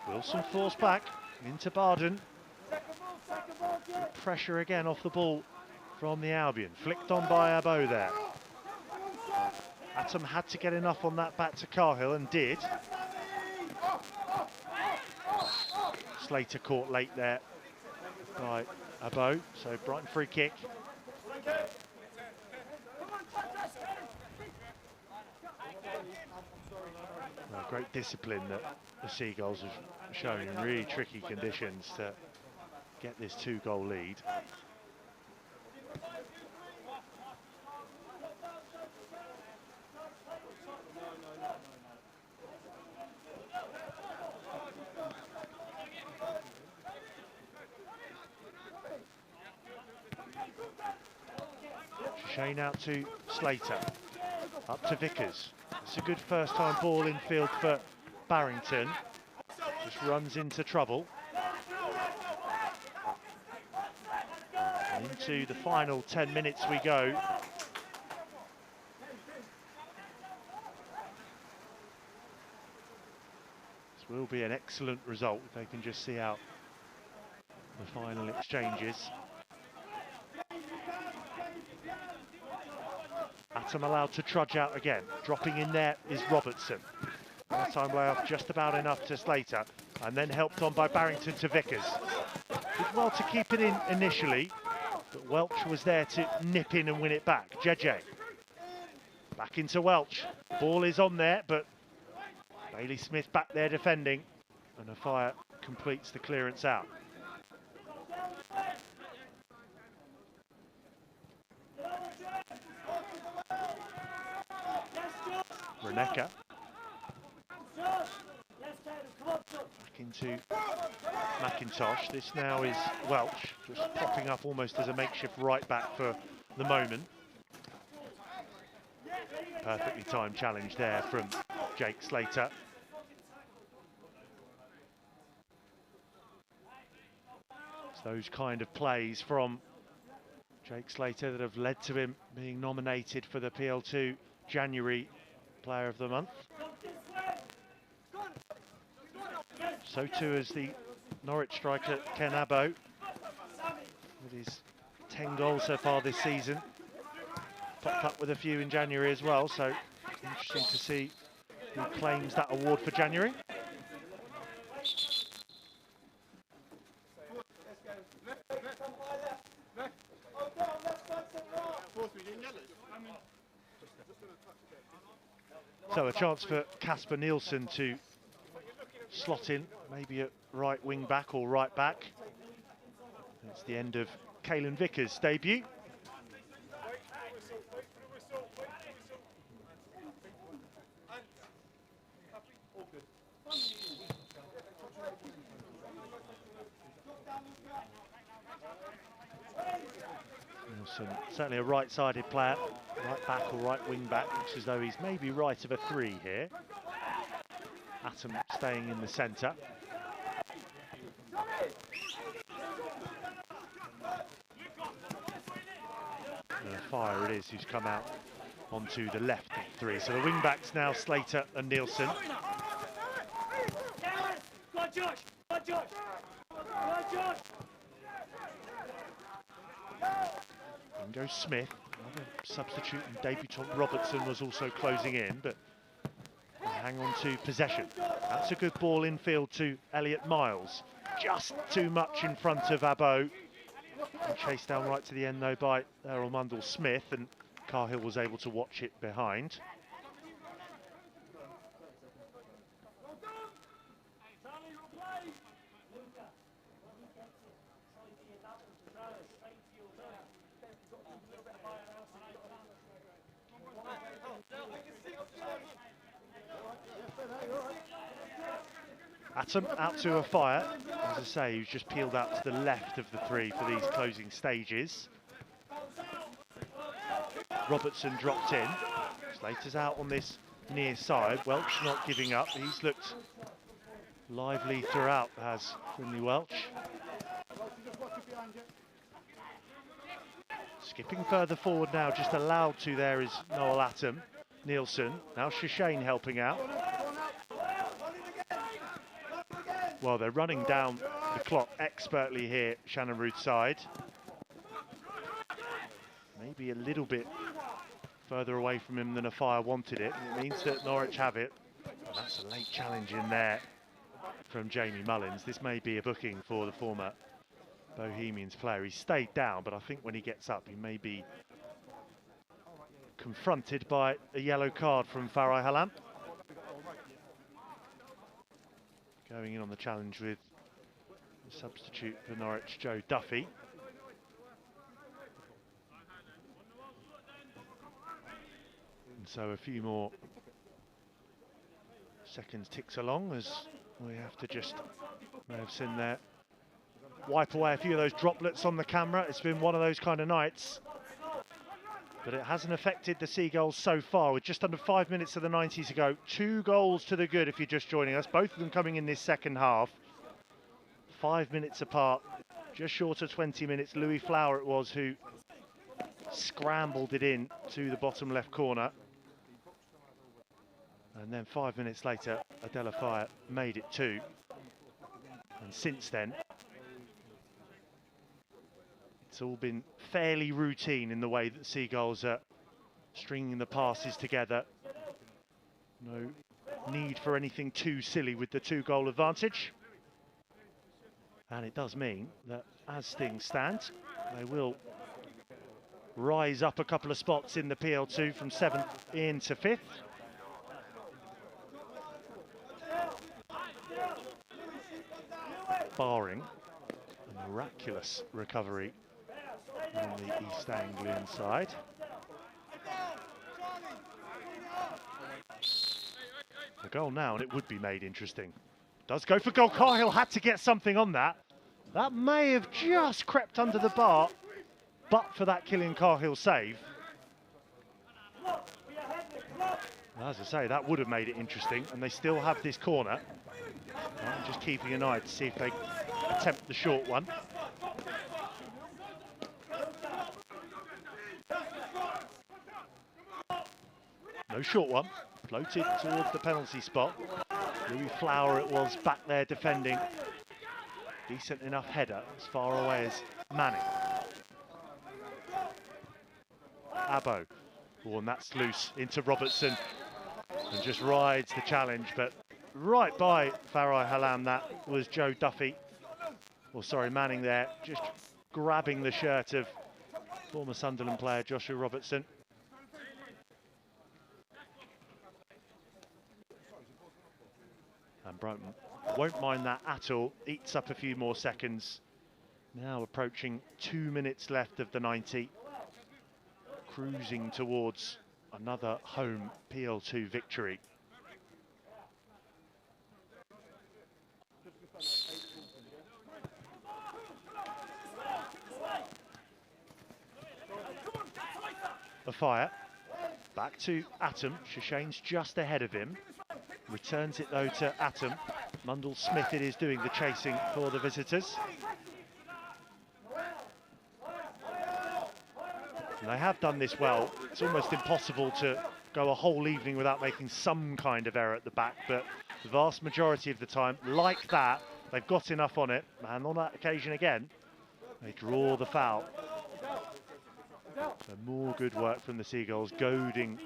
A: Wilson forced back into Barden. Pressure again off the ball from the Albion. Flicked on by Abo there. Atom had to get enough on that back to Cahill and did. Slater caught late there by Abo, so Brighton free kick. Well, great discipline that the Seagulls have shown in really tricky conditions to get this 2-goal lead. Shane out to Slater, up to Vickers. It's a good first-time ball in field for Barrington. Just runs into trouble. Into the final 10 minutes we go. This will be an excellent result if they can just see out the final exchanges. Atom allowed to trudge out again. Dropping in there is Robertson. That time way off just about enough to Slater, and then helped on by Barrington to Vickers. Did well to keep it in initially, but Welch was there to nip in and win it back. JJ. Back into Welch. Ball is on there, but Bailey Smith back there defending, and Afire completes the clearance out. Reneka. Back into McIntosh. This now is Welch, just popping up almost as a makeshift right back for the moment. Perfectly timed challenge there from Jake Slater. It's those kind of plays from Jake Slater that have led to him being nominated for the PL2 January Player of the Month. So too as the Norwich striker Ken Abo, with his 10 goals so far this season. Popped up with a few in January as well, so interesting to see who claims that award for January. So a chance for Kasper Nielsen to slot in, maybe at right wing back or right back. It's the end of Caelan Vickers' debut. Nielsen, certainly a right-sided player, right back or right wing back. Looks as though he's maybe right of a 3 here. Atom staying in the centre. Fire it is who's come out onto the left of 3. So the wing backs now Slater and Nielsen.
E: Go on, Josh! Go on, Josh! Go on, Josh!
A: In goes Smith. Another substitute and debutant Robertson was also closing in, but hang on to possession. That's a good ball infield to Elliot Miles. Just too much in front of Abo. And chased down right to the end though by Errol Mundell Smith, and Cahill was able to watch it behind. Atom out to a fire. As I say, he's just peeled out to the left of the three for these closing stages. Robertson dropped in. Slater's out on this near side. Welch not giving up. He's looked lively throughout, has Finley Welch. Skipping further forward now, just allowed to there is Noel Atom. Nielsen, now Shishane helping out. Well, they're running down the clock expertly here, Shannon Root's side. Maybe a little bit further away from him than a fire wanted it. It means that Norwich have it. Well, that's a late challenge in there from Jamie Mullins. This may be a booking for the former Bohemians player. He stayed down, but I think when he gets up, he may be confronted by a yellow card from Farai Halam. Going in on the challenge with the substitute for Norwich, Joe Duffy. And so a few more seconds ticks along as we have to just, may have seen there, wipe away a few of those droplets on the camera. It's been one of those kind of nights. But it hasn't affected the Seagulls so far, with just under 5 minutes of the 90 to go. 2 goals to the good if you're just joining us, both of them coming in this second half. 5 minutes apart, just short of 20 minutes. Louis Flower it was who scrambled it in to the bottom left corner. And then 5 minutes later, Adela Fire made it 2. And since then, it's all been fairly routine in the way that Seagulls are stringing the passes together. No need for anything too silly with the 2-goal advantage. And it does mean that as things stand, they will rise up a couple of spots in the PL2 from 7th into 5th. Barring a miraculous recovery on the East Anglian side. The goal now, and it would be made interesting. Does go for goal. Cahill had to get something on that. That may have just crept under the bar, but for that Killian Cahill save. As I say, that would have made it interesting, and they still have this corner. Right, just keeping an eye to see if they attempt the short one. No short one, floated towards the penalty spot. Louis Flower it was back there defending. Decent enough header, as far away as Manning. Abbo, oh, and that's loose into Robertson, and just rides the challenge, but right by Farai Halam, that was Joe Duffy. Or sorry, Manning there, just grabbing the shirt of former Sunderland player Joshua Robertson. And Brighton won't mind that at all, eats up a few more seconds. Now approaching 2 minutes left of the 90. Cruising towards another home PL2 victory. A fire. Back to Atom. Shishane's just ahead of him. Returns it though to Atom. Mundell Smith it is doing the chasing for the visitors. And they have done this well. It's almost impossible to go a whole evening without making some kind of error at the back, but the vast majority of the time, like that, they've got enough on it. And on that occasion again, they draw the foul. So more good work from the Seagulls, goading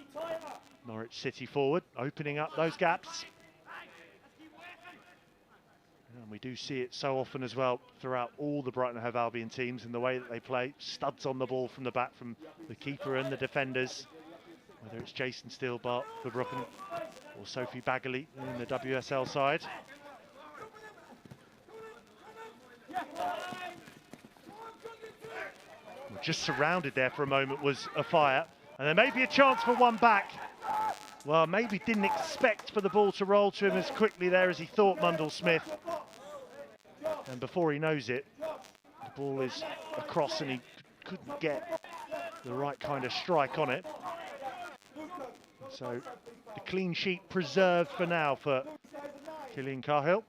A: Norwich City forward, opening up those gaps. And we do see it so often as well throughout all the Brighton and Hove Albion teams in the way that they play. Studs on the ball from the back from the keeper and the defenders. Whether it's Jason Steelbart for Brooklyn or Sophie Bagley in the WSL side. Just surrounded there for a moment was a fire, and there may be a chance for one back. Well, maybe didn't expect for the ball to roll to him as quickly there as he thought, Mundell Smith. And before he knows it, the ball is across and he couldn't get the right kind of strike on it. So the clean sheet preserved for now for Killian Cahill.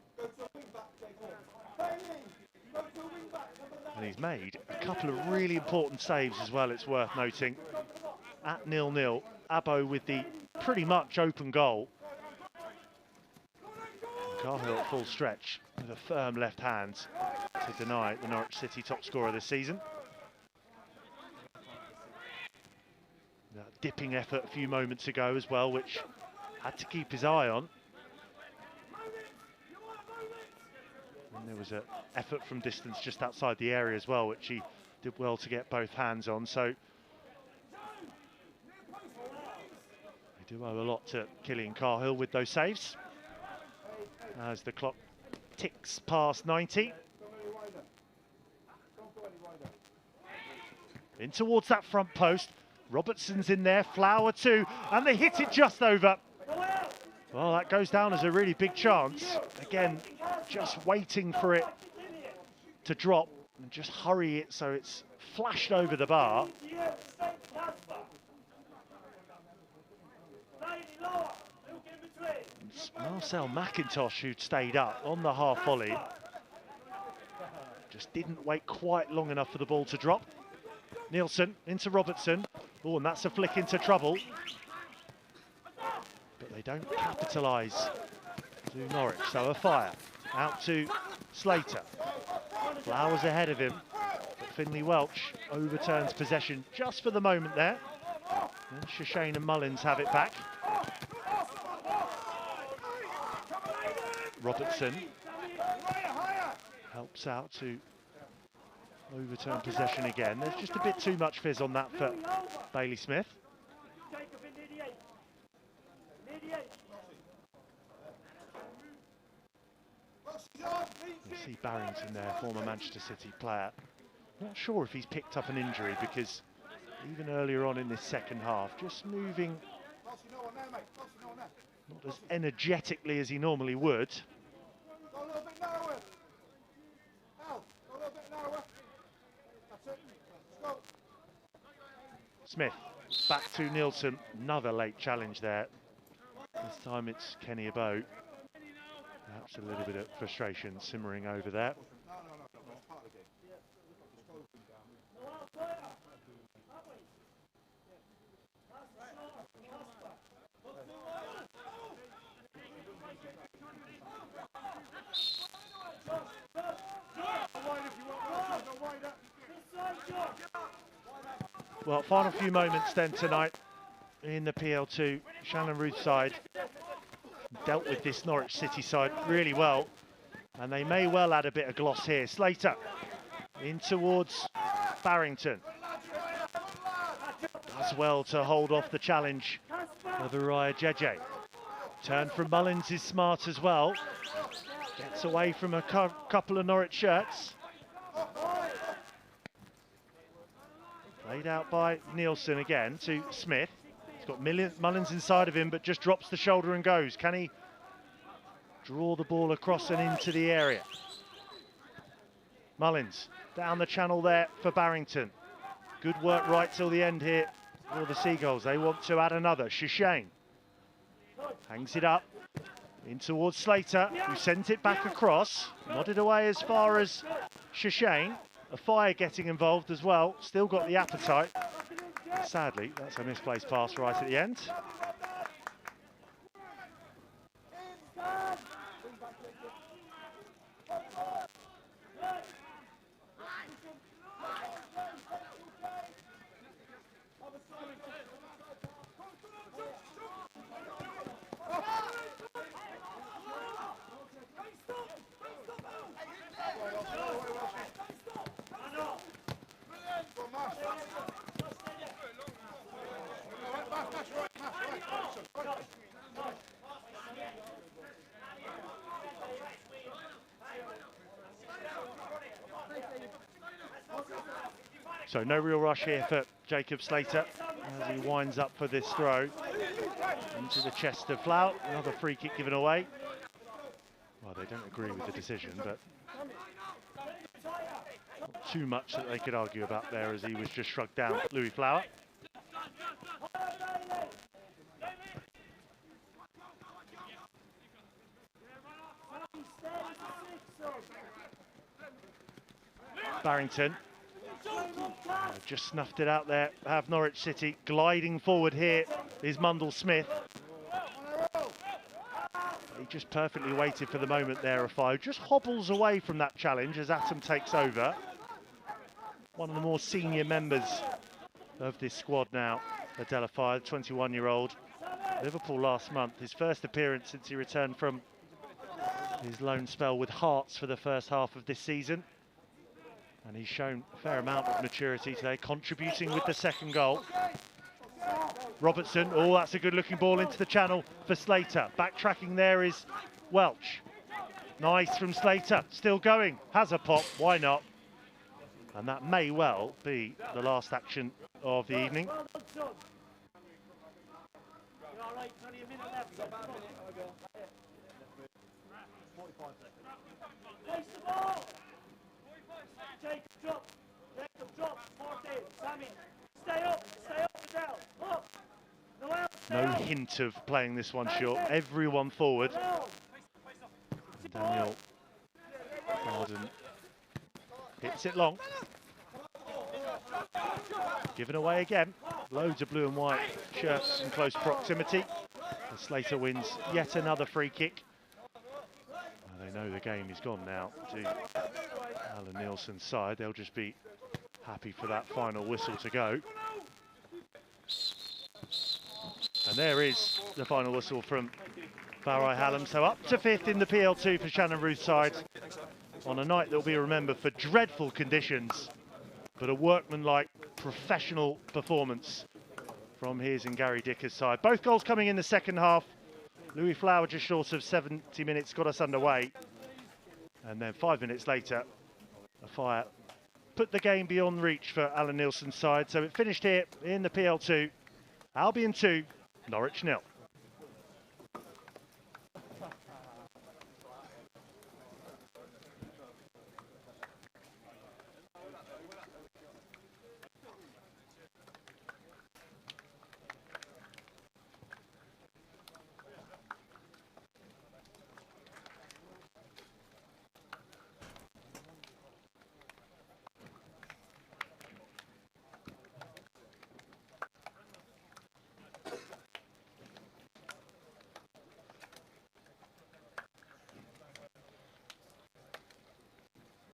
A: And he's made a couple of really important saves as well, it's worth noting. At 0-0, Abo with the pretty much open goal. Cahill at full stretch with a firm left hand to deny the Norwich City top scorer this season. That dipping effort a few moments ago as well, which had to keep his eye on. And there was an effort from distance just outside the area as well, which he did well to get both hands on. So they do owe a lot to Killian Cahill with those saves. As the clock ticks past 90. In towards that front post. Robertson's in there, Flower too, and they hit it just over. Well, that goes down as a really big chance. Again, just waiting for it to drop and just hurry it so it's flashed over the bar. It's Marcel McIntosh who'd stayed up on the half volley. Just didn't wait quite long enough for the ball to drop. Nielsen into Robertson. Oh, and that's a flick into trouble. But they don't capitalise to Norwich. So a fire out to Slater. Flowers ahead of him. But Finlay Welch overturns possession just for the moment there. And Shishane and Mullins have it back. Robertson helps out to overturn possession again. There's just a bit too much fizz on that for Bailey Smith. You see Barrington there, former Manchester City player. Not sure if he's picked up an injury because even earlier on in this second half, just moving not as energetically as he normally would. Smith, back to Nielsen, another late challenge there. This time it's Kenny Abo. Perhaps a little bit of frustration simmering over there. Well, final few moments then tonight in the PL2. Shannon Ruth's side dealt with this Norwich City side really well, and they may well add a bit of gloss here. Slater in towards Barrington. Does well to hold off the challenge of Uriah Jeje. Turn from Mullins is smart as well. Gets away from a couple of Norwich shirts. Played out by Nielsen again to Smith. He's got Mullins inside of him, but just drops the shoulder and goes. Can he draw the ball across and into the area? Mullins down the channel there for Barrington. Good work right till the end here for the Seagulls. They want to add another. Shishane hangs it up in towards Slater, who sent it back across. Nodded away as far as Shishane. A fire getting involved as well. Still got the appetite. But sadly, that's a misplaced pass right at the end. So no real rush here for Jacob Slater as he winds up for this throw into the chest of Flout. Another free kick given away. Well, they don't agree with the decision, but not too much that they could argue about there as he was just shrugged down. Louis Flower. Barrington just snuffed it out there. Have Norwich City gliding forward here is Mundell Smith. He just perfectly waited for the moment there, Afo. Just hobbles away from that challenge as Atom takes over. One of the more senior members of this squad now, Adela Fire, 21-year-old. Liverpool last month, his first appearance since he returned from his loan spell with Hearts for the first half of this season. And he's shown a fair amount of maturity today, contributing with the second goal. Robertson, oh, that's a good looking ball into the channel for Slater. Backtracking there is Welch. Nice from Slater, still going, has a pop, why not? And that may well be the last action of the evening. No hint of playing this one short. Everyone forward. And Daniel Harden hits it long. Given away again. Loads of blue and white shirts in close proximity. And Slater wins yet another free kick. Well, they know the game is gone now to Alan Nielsen's side. They'll just be happy for that final whistle to go. And there is the final whistle from Barry Hallam. So up to 5th in the PL2 for Shannon Ruth's side on a night that will be remembered for dreadful conditions, but a workmanlike, professional performance from his and Gary Dicker's side. Both goals coming in the second half. Louis Flower just short of 70 minutes got us underway. And then 5 minutes later, a fire put the game beyond reach for Alan Nielsen's side. So it finished here in the PL2. Albion 2, Norwich 0.